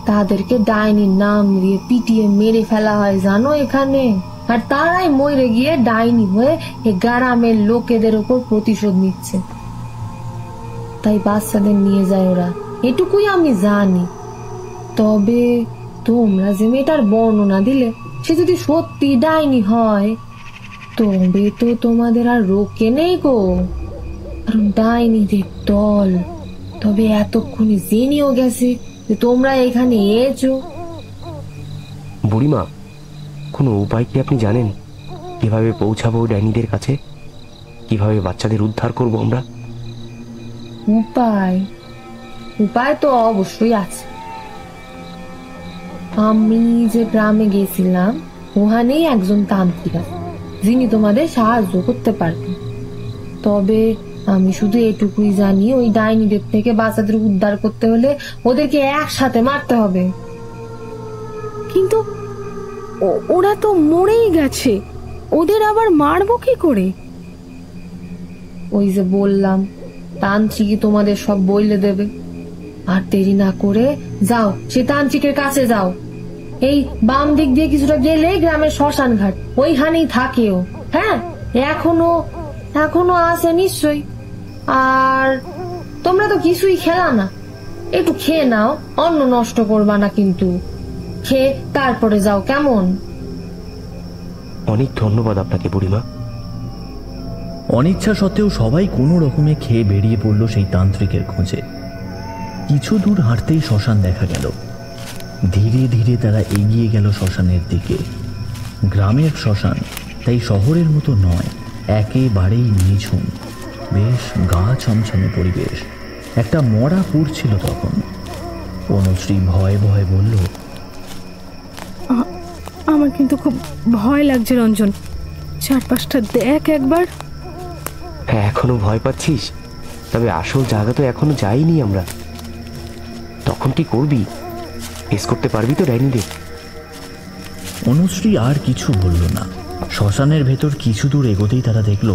[SPEAKER 2] তাদেরকে ডাইনির নাম দিয়ে পিটিয়ে মেরে ফেলা হয় জানো এখানে। আর তারাই মরে গিয়ে ডাইনি হয়ে এই গ্রামের লোকেদের ওপর প্রতিশোধ নিচ্ছে। তাই বাচ্চাদের নিয়ে যায় ওরা, এটুকুই আমি জানি। তবে তোমরা যে মেয়েটার বর্ণনা দিলে, সে যদি সত্যি ডাইনি হয়, তবে তো তোমাদের আর রোকে নেই গো, কারণ ডাইনিদের দল তবে এতক্ষণে জেনেও গেছে যে তোমরা এখানে এসো।
[SPEAKER 6] বুড়িমা, কোনো উপায় কি আপনি জানেন কিভাবে পৌঁছাবো ডাইনিদের কাছে? কিভাবে বাচ্চাদের উদ্ধার করব আমরা?
[SPEAKER 2] উপায় উপায় তো অবশ্যই আছে। আমি যে গ্রামে গেছিলাম, ওখানেই একজন তান্ত্রিক আছে যিনি তোমাদের সাহায্য করতে পারবেন। তবে আমি শুধু এটুকুই জানি, ওই ডাইনিদের থেকে বাচ্চাদের উদ্ধার করতে হলে ওদেরকে একসাথে মারতে হবে।
[SPEAKER 9] কিন্তু ওরা তো মরেই গেছে, ওদের আবার মারবো কি করে?
[SPEAKER 2] ওই যে বললাম, তান্ত্রিকই তোমাদের সব বইলে দেবে। আর দেরি না করে যাও, সে তান্ত্রিকের কাছে যাও। এই বাম দিক দিয়ে কিছুটা গেলে গ্রামের শ্মশান ঘাট, ওইখানেই থাকেও। হ্যাঁ, এখনো
[SPEAKER 10] এখনো আছে নিশ্চয়ই। আর তোমরা তো কিছুই খেলা না, একটু খেয়ে নাও, অন্ন নষ্ট করবা না কিন্তু। খেয়ে তারপরে যাও কেমন?
[SPEAKER 6] অনেক ধন্যবাদ আপনাকে বুড়িমা।
[SPEAKER 3] অনিচ্ছা সত্ত্বেও সবাই কোনো রকমে খেয়ে বেরিয়ে পড়ল সেই তান্ত্রিকের খোঁজে। কিছু দূর হাঁটতেই শ্মশান দেখা গেল। ধীরে ধীরে তারা এগিয়ে গেল শ্মশানের দিকে। গ্রামের শ্মশান, তাই শহরের মতো নয়, একেবারেই নিঝুম, বেশ গা ছমছমে পরিবেশ। একটা মরা পুড়ছিল তখন। অনুশ্রী ভয়ে ভয়ে বলল,
[SPEAKER 9] আমার কিন্তু খুব ভয় লাগছে রঞ্জন, চারপাশটা দেখ একবার।
[SPEAKER 6] হ্যাঁ, এখনো ভয় পাচ্ছিস? তবে আসল জায়গা তো এখনো যাইনি আমরা। তখন কি করবি? ফেস করতে পারবি তো ডাইনিদের?
[SPEAKER 3] অনুশ্রী আর কিছু বলল না। শ্মশানের ভেতর কিছু দূর এগোতেই তারা দেখল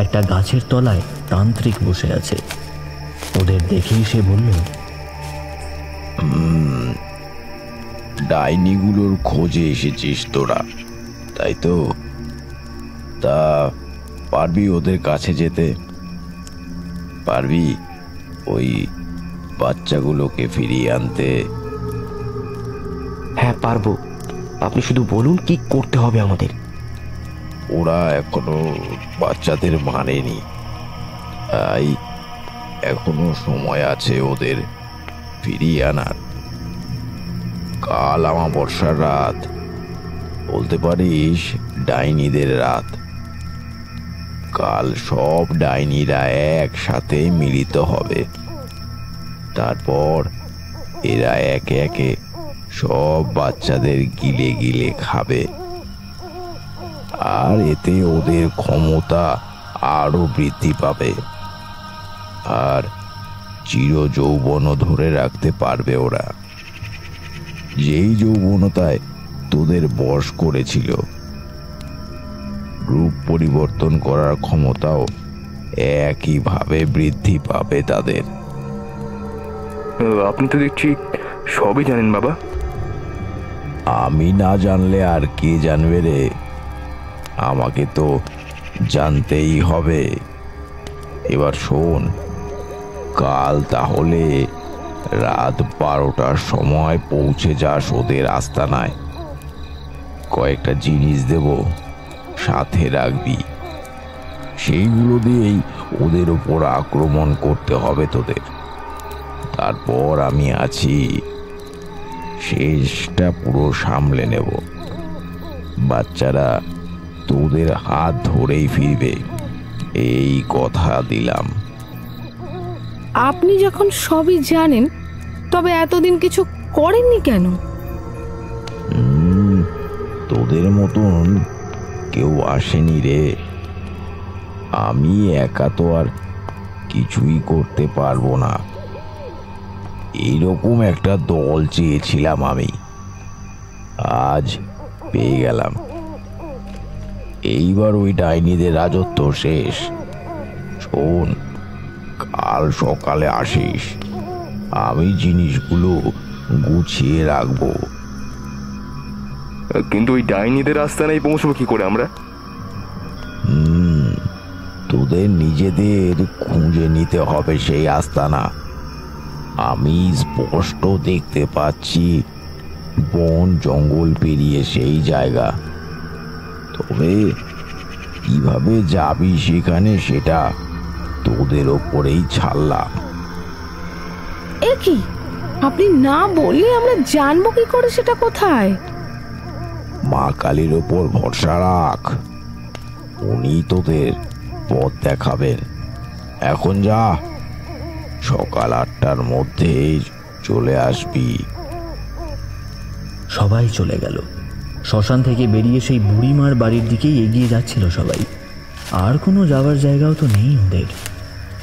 [SPEAKER 3] একটা গাছের তলায় তান্ত্রিক বসে আছে। ওদের দেখেই সে বলল,
[SPEAKER 11] ডাইনিগুলোর খোঁজে এসেছিস তোরা, তাই তো? তা পারবি ওদের কাছে যেতে? পারবি ওই বাচ্চাগুলোকে ফিরিয়ে আনতে?
[SPEAKER 6] হ্যাঁ পারবো, আপনি শুধু বলুন কি করতে হবে আমাদের।
[SPEAKER 11] ওরা এখনো বাচ্চাদের মানেনি, তাই এখনো সময় আছে ওদের ফিরিয়ে আনার। কাল আমাবস্যার রাত, বলতে পারিস ডাইনিদের রাত। কাল সব ডাইনিরা একসাথে মিলিত হবে। তারপর এরা একে একে সব বাচ্চাদের গিলে গিলে খাবে, আর এতে ওদের ক্ষমতা আরো বৃদ্ধি পাবে, আর চির যৌবনও ধরে রাখতে পারবে ওরা। যেই যৌবনতায় তোদের বশ করেছিল, রূপ পরিবর্তন করার ক্ষমতাও একইভাবে বৃদ্ধি পাবে তাদের।
[SPEAKER 7] আপনি তো দেখছি সবই জানেন বাবা।
[SPEAKER 11] আমি না জানলে আর কে জানবে রে? আমাকে তো জানতেই হবে। এবার শোন, কাল তাহলে রাত 12টার সময় পৌঁছে যাস ওদের আস্তানায়। কয়েকটা জিনিস দেব, সাথে রাখবি। সেইগুলো দিয়েই ওদের উপর আক্রমণ করতে হবে তোদের। তারপর আমি আছি, শেষটা পুরো সামলে নেব। বাচ্চারা তোদের হাত ধরেই ফিরবে, এই কথা দিলাম।
[SPEAKER 9] আপনি যখন সবই জানেন, তবে এতদিন কিছু করেননি কেন?
[SPEAKER 11] তোদের মতন কেউ আসেনি রে। আমি একা তো আর কিছুই করতে পারবো না। এইরকম একটা দল চেয়েছিলাম আমি, আজ পেয়ে গেলাম। এইবার ওই ডাইনিদের রাজত্ব শেষ। শোন, কাল সকালে আসিস, আমি জিনিসগুলো গুছিয়ে রাখবো।
[SPEAKER 7] কিন্তু ওই ডাইনিদের আস্তানায় পৌঁছবো কি করে আমরা?
[SPEAKER 11] তোদের নিজেদের খুঁজে নিতে হবে সেই আস্তানা। আমি স্পষ্ট দেখতে পাচ্ছি বন জঙ্গল পেরিয়ে সেই জায়গা। তবে কিভাবে যাবি সেখানে, সেটা তোদের ওপরেই ছাড়লাম।
[SPEAKER 9] এ কি, আপনি না বললে আমরা জানবো কি করে সেটা কোথায়?
[SPEAKER 11] মা কালীর ওপর ভরসা রাখ, উনি তোদের পথ দেখাবেন। এখন যা, সকাল 8টার মধ্যে চলে আসবি।
[SPEAKER 3] সবাই চলে গেল। শ্মশান থেকে বেরিয়ে সেই বুড়িমার বাড়ির দিকেই এগিয়ে যাচ্ছিল সবাই। আর কোনো যাওয়ার জায়গাও তো নেই ওদের।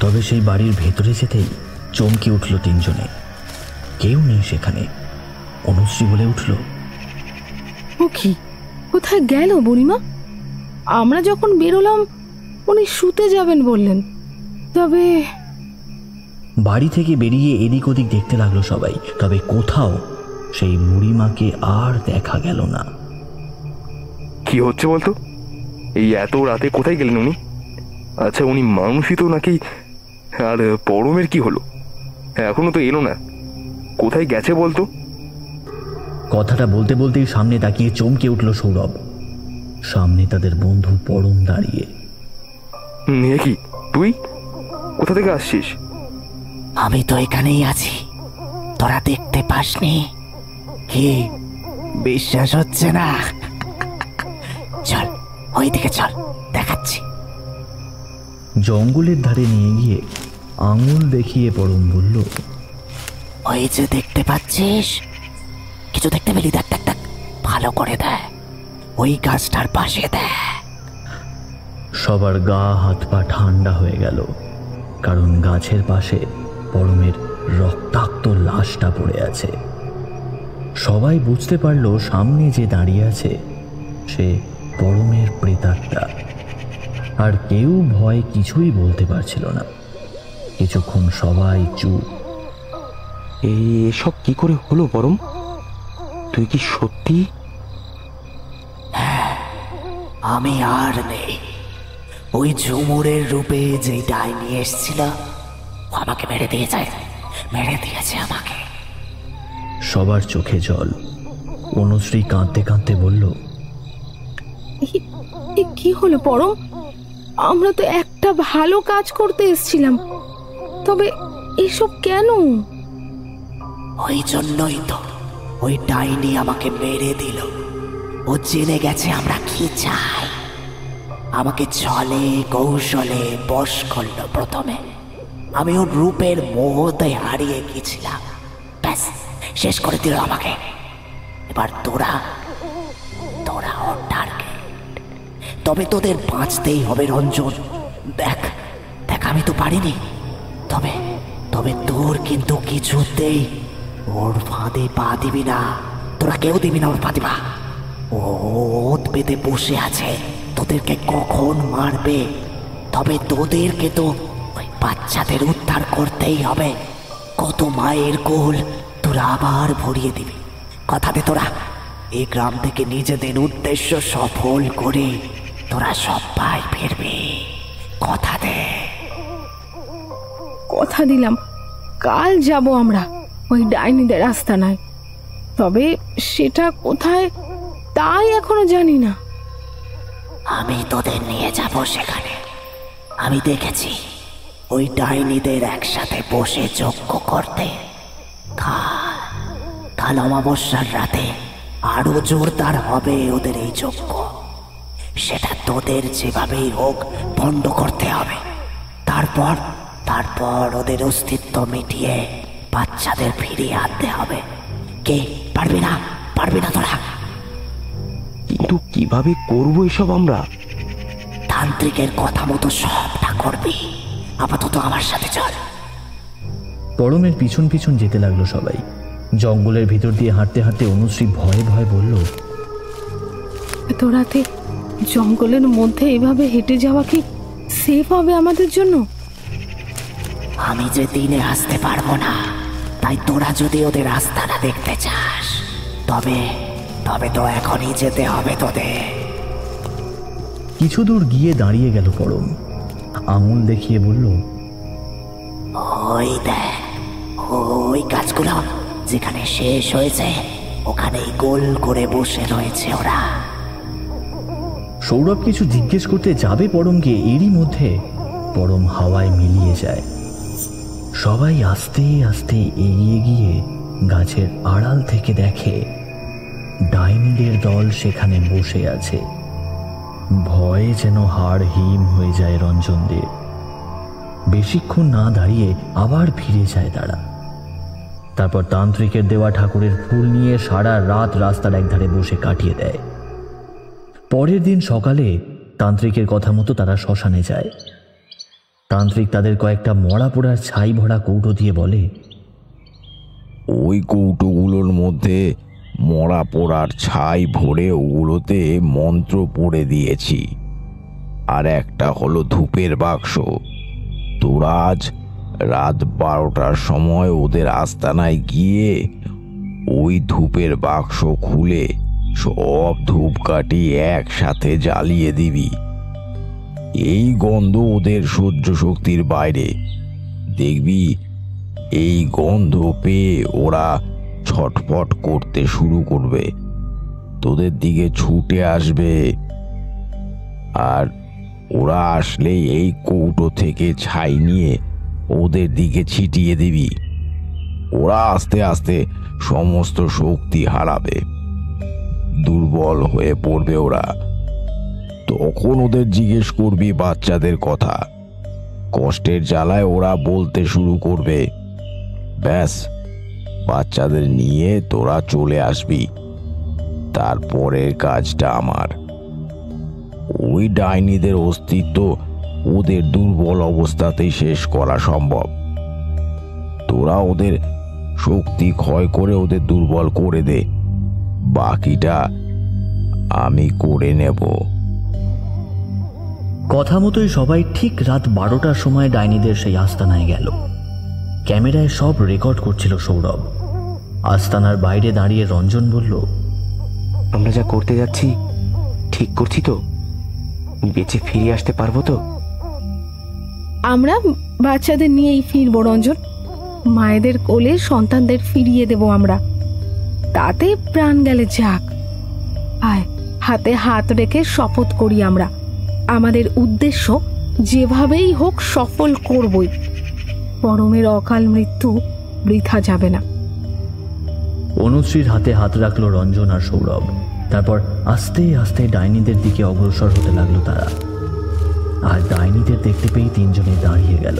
[SPEAKER 3] তবে সেই বাড়ির ভেতরে যেতেই চমকে উঠল তিনজনে। কেউ নেই সেখানে। অনুশ্রী বলে উঠল,
[SPEAKER 9] ও কি, কোথায় গেল বুড়িমা? আমরা যখন বেরোলাম উনি শুতে যাবেন বললেন। তবে
[SPEAKER 3] বাড়ি থেকে বেরিয়ে এদিক ওদিক দেখতে লাগলো সবাই, তবে কোথাও সেই বুড়িমাকে আর দেখা গেল না।
[SPEAKER 7] কি হচ্ছে বলতো? এই এত রাতে কোথায় গেলেন উনি? আচ্ছা, উনি মানুষই তো নাকি? আর পরমের কি হলো? এখনো তো এলো না, কোথায় গেছে বলতো?
[SPEAKER 3] কথাটা বলতে বলতেই সামনে তাকিয়ে চমকে উঠল সৌরভ। সামনে তাদের বন্ধু পরম দাঁড়িয়ে।
[SPEAKER 7] কি তুই কোথা থেকে আসছিস?
[SPEAKER 12] আমি তো এখানেই আছি, তোরা দেখতে পাসনি? কি বিশ্বাস হচ্ছে না? চল ওইদিকে চল, দেখাচ্ছি।
[SPEAKER 3] জঙ্গলের ধারে নিয়ে গিয়ে আঙুল দেখিয়ে পরম বলল,
[SPEAKER 12] ওই যে দেখতে পাচ্ছিস, কিছু দেখতে পেলি? দেখ দেখ দেখ, ভালো করে দেখ, ওই গাছটার পাশে দেখ।
[SPEAKER 3] সবার গা হাত পা ঠান্ডা হয়ে গেল, কারণ গাছের পাশে পরমের রক্তাক্ত লাশটা পড়ে আছে। সবাই বুঝতে পারল সামনে যে দাঁড়িয়ে আছে সে পরমের প্রেতাত্মা। আর কেউ ভয় কিছুই বলতে পারছিল না। কিছুক্ষণ সবাই চুপ।
[SPEAKER 6] এসব কি করে হলো পরম? তুই কি সত্যি?
[SPEAKER 12] আমি আর নেই। ওই ঝুমুরের রূপে যে ডাইনি এসেছিল আমাকে মেরে দিয়েছে আমাকে।
[SPEAKER 3] সবার চোখে জল। অনুশ্রী কাঁদতে কাঁদতে বলল,
[SPEAKER 9] কি হলো পরম? আমরা তো একটা ভালো কাজ করতে এসেছিলাম, তবে এসব কেন?
[SPEAKER 12] ওই জন্যই তো ওই ডাইনি আমাকে মেরে দিল। ও জেনে গেছে আমরা কি চাই। আমাকে ছলে কৌশলে বশ করলো প্রথমে। আমি ওর রূপের মোহতে হারিয়ে গেছিলাম, ব্যাস শেষ করে দিল আমাকে। এবার তোরা ওর টার্গেট। তবে তোদের বাঁচতেই হবে রঞ্জন। দেখ আমি তো পারিনি, তবে তোর কিন্তু কিছুতেই ওর ফাঁদে পা দিবি না। তোরা কেউ দিবি না ওর ফাঁদে পা। ওত পেতে বসে আছে, তোদেরকে কখন মারবে। তবে তোদেরকে তো ওই বাচ্চাদের উদ্ধার করতেই হবে। কত মায়ের কোল তোরা আবার ভরিয়ে দিবি। কথা দে তোরা, এই গ্রাম থেকে নিজেদের উদ্দেশ্য সফল করে তোরা সবাই ফিরবি। কথা দে।
[SPEAKER 9] কথা দিলাম, কাল যাব আমরা ওই ডাইনিদের আস্তানায়। তবে সেটা কোথায় তাই এখনো জানি না।
[SPEAKER 12] আমি তোদের নিয়ে যাব সেখানে। আমি দেখেছি ওই ডাইনিদের একসাথে বসে যজ্ঞ করতে। কাল অমাবস্যার রাতে আরো জোরদার হবে ওদের এই যজ্ঞ। সেটা তোদের যেভাবেই হোক বন্ধ করতে হবে। তারপর ওদের অস্তিত্ব মিটিয়ে বাচ্চাদের ফিরিয়ে আনতে হবে। কে পারবি না তোরা?
[SPEAKER 6] কিন্তু কিভাবে করবো এসব আমরা?
[SPEAKER 12] তান্ত্রিকের কথা মতো সবটা করবি। আপাতত আমার সাথে চল।
[SPEAKER 3] পরমের পিছন পিছন যেতে লাগলো সবাই। জঙ্গলের ভিতর দিয়ে হাঁটতে হাঁটতে অনুশ্রী ভয়ে ভয়ে বলল,
[SPEAKER 9] এত রাতে জঙ্গলের মধ্যে এভাবে হেঁটে যাওয়া কি সেফ হবে আমাদের জন্য?
[SPEAKER 12] আমি যে দিনে আসতে পারবো না, তাই তোরা যদি ওদের আস্তানা দেখতে চাস তবে তো এখনই যেতে হবে তোদের।
[SPEAKER 3] কিছু দূর গিয়ে দাঁড়িয়ে গেল পরম। আঙুল দেখিয়ে বলল,
[SPEAKER 12] ওই দেখ, ওই গাছগুলো যেখানে শেষ হয়েছে ওখানেই গোল করে বসে রয়েছে ওরা।
[SPEAKER 3] সৌরভ কিছু জিজ্ঞেস করতে যাবে পরমকে, এরই মধ্যে পরম হাওয়ায় মিলিয়ে যায়। সবাই আস্তে আস্তে এগিয়ে গিয়ে গাছের আড়াল থেকে দেখে ডাইনিদের দল সেখানে বসে আছে। ভয়ে যেন হাড় হিম হয়ে যায় রঞ্জনদের। বেশিক্ষণ না দাঁড়িয়ে আবার ফিরে যায় তারা। তারপর তান্ত্রিকের দেওয়া ঠাকুরের ফুল নিয়ে সারা রাত রাস্তার একধারে বসে কাটিয়ে দেয়। পরের দিন সকালে তান্ত্রিকের কথা মতো তারা শ্মশানে যায়। তান্ত্রিক তাদের কয়েকটা মরা পোড়ার ছাই ভরা কৌটো দিয়ে বলে,
[SPEAKER 11] ওই কৌটোগুলোর মধ্যে মরা পোড়ার ছাই ভরে ওগুলোতে মন্ত্র পড়ে দিয়েছি। আর একটা হলো ধূপের বাক্স। তোরা আজ রাত 12টার সময় ওদের আস্তানায় গিয়ে ওই ধূপের বাক্স খুলে সব ধূপকাঠি একসাথে জ্বালিয়ে দিবি। এই গন্ধ ওদের সহ্য শক্তির বাইরে। দেখবি এই গন্ধ পেয়ে ওরা ছটফট করতে শুরু করবে, তোদের দিকে ছুটে আসবে। আর ওরা আসলে এই কৌটো থেকে ছাই নিয়ে ওদের দিকে ছিটিয়ে দিবি। ওরা আস্তে আস্তে সমস্ত শক্তি হারাবে, দুর্বল হয়ে পড়বে ওরা। তখন ওদের জিজ্ঞেস করবি বাচ্চাদের কথা, কষ্টের জ্বালায় ওরা বলতে শুরু করবে। ব্যাস, বাচ্চাদের নিয়ে তোরা চলে আসবি। তারপরের কাজটা আমার। ওই ডাইনিদের অস্তিত্ব ওদের দুর্বল অবস্থাতেই শেষ করা সম্ভব। তোরা ওদের শক্তি ক্ষয় করে ওদের দুর্বল করে দে, বাকিটা আমি করে নেব।
[SPEAKER 3] কথা মতোই সবাই ঠিক রাত 12টার সময় ডাইনিদের সেই আস্তানায় গেল। ক্যামেরায় সব রেকর্ড করছিল সৌরভ। আস্তানার বাইরে দাঁড়িয়ে রঞ্জন বলল,
[SPEAKER 6] আমরা যা করতে যাচ্ছি ঠিক করছি তো? বেঁচে ফিরে আসতে পারবো তো?
[SPEAKER 9] আমরা বাচ্চাদের নিয়েই ফিরবো রঞ্জন। মায়েদের কোলে সন্তানদের ফিরিয়ে দেব আমরা, তাতে প্রাণ গেলে যাক। আয়, হাতে হাত রেখে শপথ করি আমরা আমাদের উদ্দেশ্য যেভাবেই হোক সফল করবই। পরমের অকাল মৃত্যু বৃথা যাবে না।
[SPEAKER 3] অনুশ্রীর হাতে হাত রাখলো রঞ্জন আর সৌরভ। তারপর আস্তে আস্তে ডাইনিদের দিকে অগ্রসর হতে লাগলো তারা। আর ডাইনিদের দেখতে পেয়ে তিনজনে দাঁড়িয়ে গেল।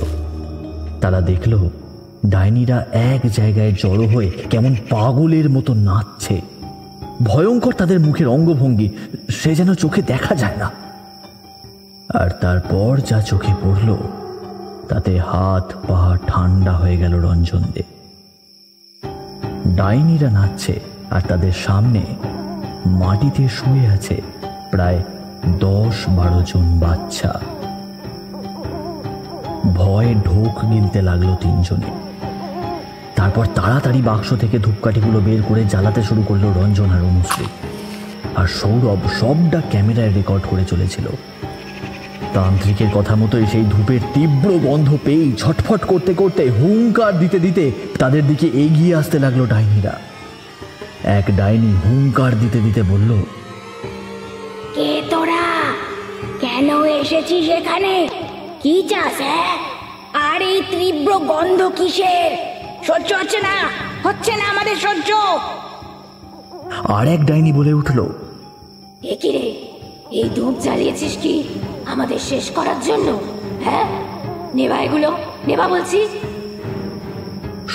[SPEAKER 3] তারা দেখল ডাইনিরা এক জায়গায় জড়ো হয়ে কেমন পাগলের মতো নাচছে। ভয়ঙ্কর তাদের মুখের অঙ্গভঙ্গি, সে যেন চোখে দেখা যায় না। আর তারপর যা চোখে পড়ল তাতে হাত পা ঠান্ডা হয়ে গেল রঞ্জনদের। ডাইনিরা নাচছে আর তাদের সামনে মাটিতে শুয়ে আছে প্রায় 10-12 জন বাচ্চা। ভয়ে ঢোক গিলতে লাগলো তিনজনে। তারপর তাড়াতাড়ি বাক্স থেকে ধূপকাঠিগুলো বের করে জ্বালাতে শুরু করলো রঞ্জন আর অনুশ্রী। আর সৌরভ সবটা ক্যামেরায় রেকর্ড করে চলেছিল। তান্ত্রিকের কথা মতোই সেই ধূপের তীব্র গন্ধ পেয়েই ছটফট করতে করতে হুঙ্কার দিতে দিতে তাদের দিকে এগিয়ে আসতে লাগলো ডাইনিরা। এক ডাইনি হুঙ্কার দিতে দিতে বলল,
[SPEAKER 5] কে তোরা? কেন এসেছিস এখানে? কি চাস? আর এই তীব্র গন্ধ কিসের? সহ্য হচ্ছে না, হচ্ছে না আমাদের সহ্য।
[SPEAKER 3] আর এক ডাইনি বলে উঠল,
[SPEAKER 5] এ কি রে, এই ধূপ জ্বালিয়েছিস কি আমাদের শেষ করার জন্য? হ্যাঁ, নেবা এগুলো, নেবা বলছি।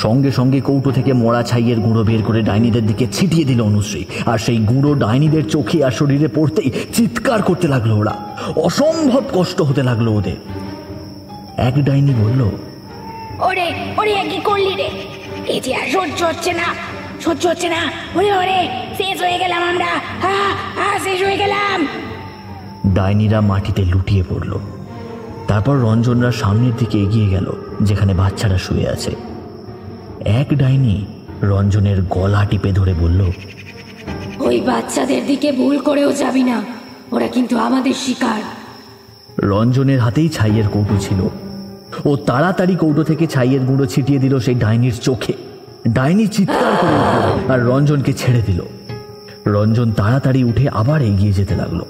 [SPEAKER 3] সঙ্গে সঙ্গে কৌটো থেকে মরা ছাইয়ের গুঁড়ো বের করে ডাইনিদের দিকে ছিটিয়ে দিল অনুশ্রী। আর সেই গুঁড়ো ডাইনিদের চোখে আর শরীরে পড়তেই চিৎকার করতে লাগলো ওরা। অসম্ভব কষ্ট হতে লাগলো ওদের। এক ডাইনি বলল,
[SPEAKER 5] ওরে ওরে, কি করলি রে? এই যে আর সহ্য হচ্ছে না, সহ্য হচ্ছে না। ওরে ওরে, শেষ হয়ে গেলাম আমরা, শেষ হয়ে গেলাম।
[SPEAKER 3] ডাইনিরা মাটিতে লুটিয়ে পড়ল। তারপর রঞ্জনরা সামনের দিকে এগিয়ে গেল যেখানে বাচ্চারা শুয়ে আছে। এক ডাইনি রঞ্জনের গলা টিপে ধরে বলল,
[SPEAKER 5] ওই বাচ্চাদের দিকে ভুল করেও যাবি না, ওরা কিন্তু আমাদের শিকার।
[SPEAKER 3] রঞ্জনের হাতেই ছাইয়ের কৌটো ছিল। ও তাড়াতাড়ি কৌটো থেকে ছাইয়ের গুঁড়ো ছিটিয়ে দিল সেই ডাইনির চোখে। ডাইনি চিৎকার করে উঠল আর রঞ্জনকে ছেড়ে দিল। রঞ্জন তাড়াতাড়ি উঠে আবার এগিয়ে যেতে লাগলো।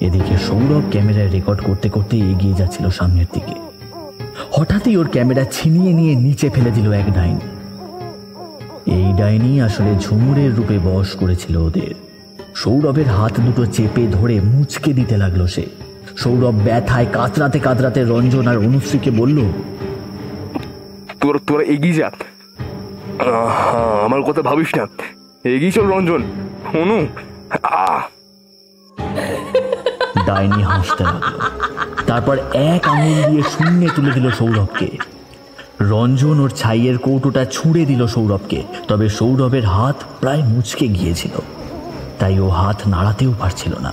[SPEAKER 3] এদিকে সৌরভ ক্যামেরায় রেকর্ড করতে করতে এগিয়ে যাচ্ছিল সামনের দিকে। হঠাৎই ওর ক্যামেরা ছিনিয়ে নিয়ে নিচে ফেলে দিল এক ডাইনি। এই ডাইনি আসলে ঝুমুরের রূপে বশ করেছিল ওদের। সৌরভের হাত দুটো চেপে ধরে মুচকে দিতে লাগলো সে। সৌরভ ব্যথায় কাতরাতে কাতরাতে রঞ্জন আর অনুশ্রীকে বলল,
[SPEAKER 7] তোরা এগিয়ে যা, আমার কথা ভাবিস না, এগিয়ে চল রঞ্জন, অনু।
[SPEAKER 3] ডাইনি হাসতে লাগলো। তারপর এক আঙুল দিয়ে শূন্যে তুলে দিল সৌরভকে। রঞ্জন ওর ছাইয়ের কৌটোটা ছুঁড়ে দিল সৌরভকে। তবে সৌরভের হাত প্রায় মুচকে গিয়েছিল, তাই ও হাত নাড়াতেও পারছিল না।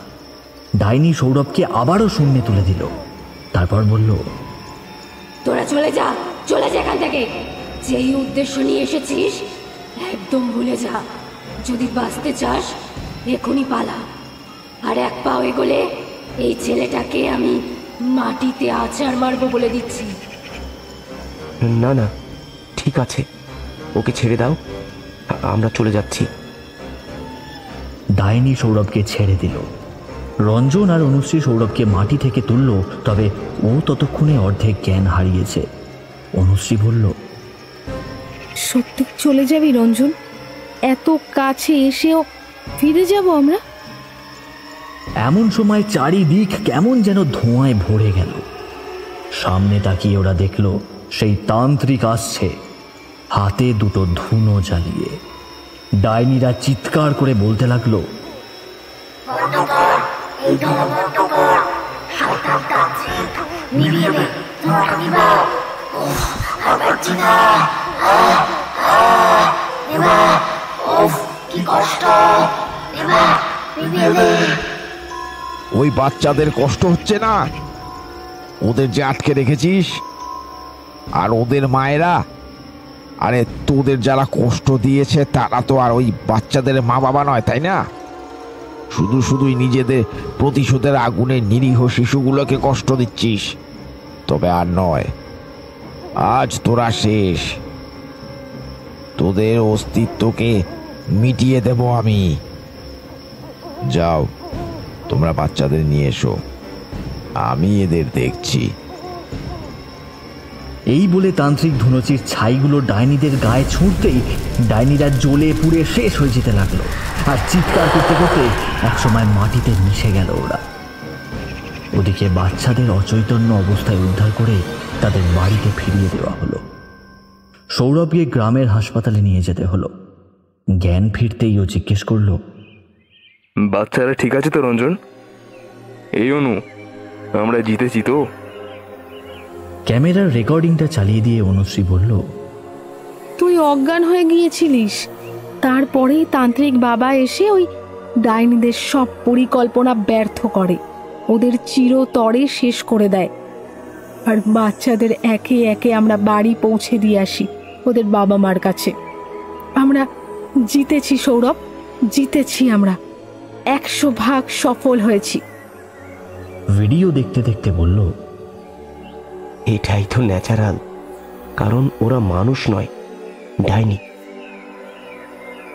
[SPEAKER 3] ডাইনি সৌরভকে আবারও শূন্যে তুলে দিল। তারপর বলল,
[SPEAKER 5] তোরা চলে যা, চলে যা এখান থেকে। যেই উদ্দেশ্য নিয়ে এসেছিস একদম ভুলে যা। যদি বাঁচতে চাস এখনই পালা। আর এক পাও এগোলে এই ছেলেটাকে আমি মাটিতে আছাড় মারবো বলে দিচ্ছি।
[SPEAKER 6] না না, ঠিক আছে, ওকে ছেড়ে দাও, আমরা চলে যাচ্ছি।
[SPEAKER 3] ডাইনি সৌরভকে ছেড়ে দিল। রঞ্জন আর অনুশ্রী সৌরভকে মাটি থেকে তুলল, তবে ও ততক্ষণে অর্ধেক জ্ঞান হারিয়েছে। অনুশ্রী বলল,
[SPEAKER 9] সত্যি চলে যাবি রঞ্জন? এত কাছে এসেও ফিরে যাব আমরা?
[SPEAKER 3] এমন সময় চারিদিক কেমন যেন ধোঁয়ায় ভরে গেল। সামনে তাকিয়ে ওরা দেখল সেই তান্ত্রিক আসছে, হাতে দুটো ধুনো জ্বালিয়ে। ডাইনিরা চিৎকার করে বলতে লাগলো,
[SPEAKER 11] ওই বাচ্চাদের কষ্ট হচ্ছে না? ওদের যে আটকে রেখেছিস, আর ওদের মায়েরা, আরে তোদের যারা কষ্ট দিয়েছে তারা তো আর ওই বাচ্চাদের মা বাবা নয়, তাই না? শুধু শুধুই নিজেদের প্রতিশোধের আগুনে নিরীহ শিশুগুলোকে কষ্ট দিচ্ছিস। তবে আর নয়, আজ তোরা শেষ। তোদের অস্তিত্বকে মিটিয়ে দেব আমি। যাও, তোমরা বাচ্চাদের নিয়ে এসো, আমি এদের দেখছি।
[SPEAKER 3] এই বলে তান্ত্রিক ধুনুচির ছাইগুলো ডাইনিদের গায়ে ছুঁড়তেই ডাইনিরা জ্বলে পুড়ে শেষ হয়ে যেতে লাগলো, আর চিৎকার করতে করতে একসময় মাটিতে মিশে গেল ওরা। ওদিকে বাচ্চাদের অচৈতন্য অবস্থায় উদ্ধার করে তাদের বাড়িতে ফিরিয়ে দেওয়া হলো। সৌরভকে গ্রামের হাসপাতালে নিয়ে যেতে হলো। জ্ঞান ফিরতেই ও জিজ্ঞেস করলো,
[SPEAKER 7] বাচ্চারা ঠিক আছে তো রঞ্জন? এই অনু, আমরা জিতেছি তো?
[SPEAKER 3] ক্যামেরার রেকর্ডিংটা চালিয়ে দিয়ে অনুশ্রী বলল,
[SPEAKER 9] তুই অজ্ঞান হয়ে গিয়েছিলিস, তারপরেই তান্ত্রিক বাবা এসে ওই ডাইনিদের সব পরিকল্পনা ব্যর্থ করে, ওদের চিরতরে শেষ করে দেয়। আর বাচ্চাদের একে একে আমরা বাড়ি পৌঁছে দিয়ে আসি ওদের বাবা মার কাছে। আমরা জিতেছি সৌরভ, জিতেছি আমরা, 100% সফল হয়েছি।
[SPEAKER 3] ভিডিও দেখতে দেখতে বলল,
[SPEAKER 6] এটাই তো ন্যাচারাল, কারণ ওরা মানুষ নয়, ডাইনি।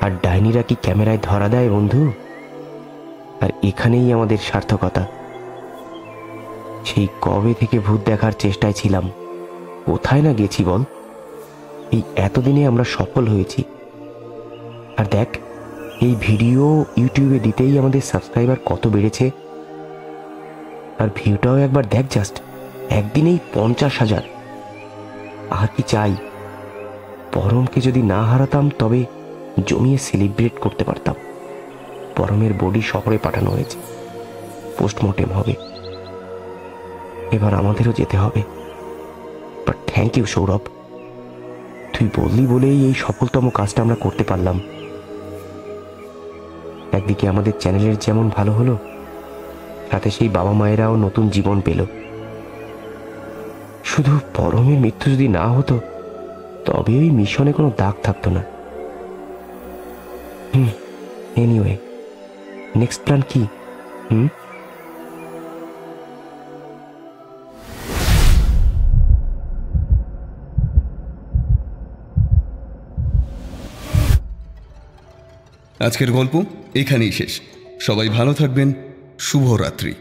[SPEAKER 6] আর ডাইনিরা কি ক্যামেরায় ধরা দেয় বন্ধু? আর এখানেই আমাদের সার্থকতা। সেই কবে থেকে ভূত দেখার চেষ্টায় ছিলাম, কোথায় না গেছি বল? এই এতদিনে আমরা সফল হয়েছি। আর দেখ, এই ভিডিও ইউটিউবে দিতেই আমাদের সাবস্ক্রাইবার কত বেড়েছে। আর ভিউটাও একবার দেখ, জাস্ট একদিনেই 50,000। আর কি চাই? পরমকে যদি না হারাতাম তবে জমিয়ে সেলিব্রেট করতে পারতাম। পরমের বডি শহরে পাঠানো হয়েছে, পোস্টমর্টেম হবে। এবার আমাদেরও যেতে হবে। বাট থ্যাংক ইউ সৌরভ, তুই বললি বলেই এই সফলতম কাজটা আমরা করতে পারলাম। একদিকে আমাদের চ্যানেলের যেমন ভালো হলো, সাথে সেই বাবা মায়েরাও নতুন জীবন পেল। শুধু পরমের মৃত্যু যদি না হতো তবে ওই মিশনে কোনো দাগ থাকতো না। এনিওয়ে, নেক্সট প্ল্যান কি?
[SPEAKER 1] আজকের গল্প এখানেই শেষ। সবাই ভালো থাকবেন। শুভরাত্রি।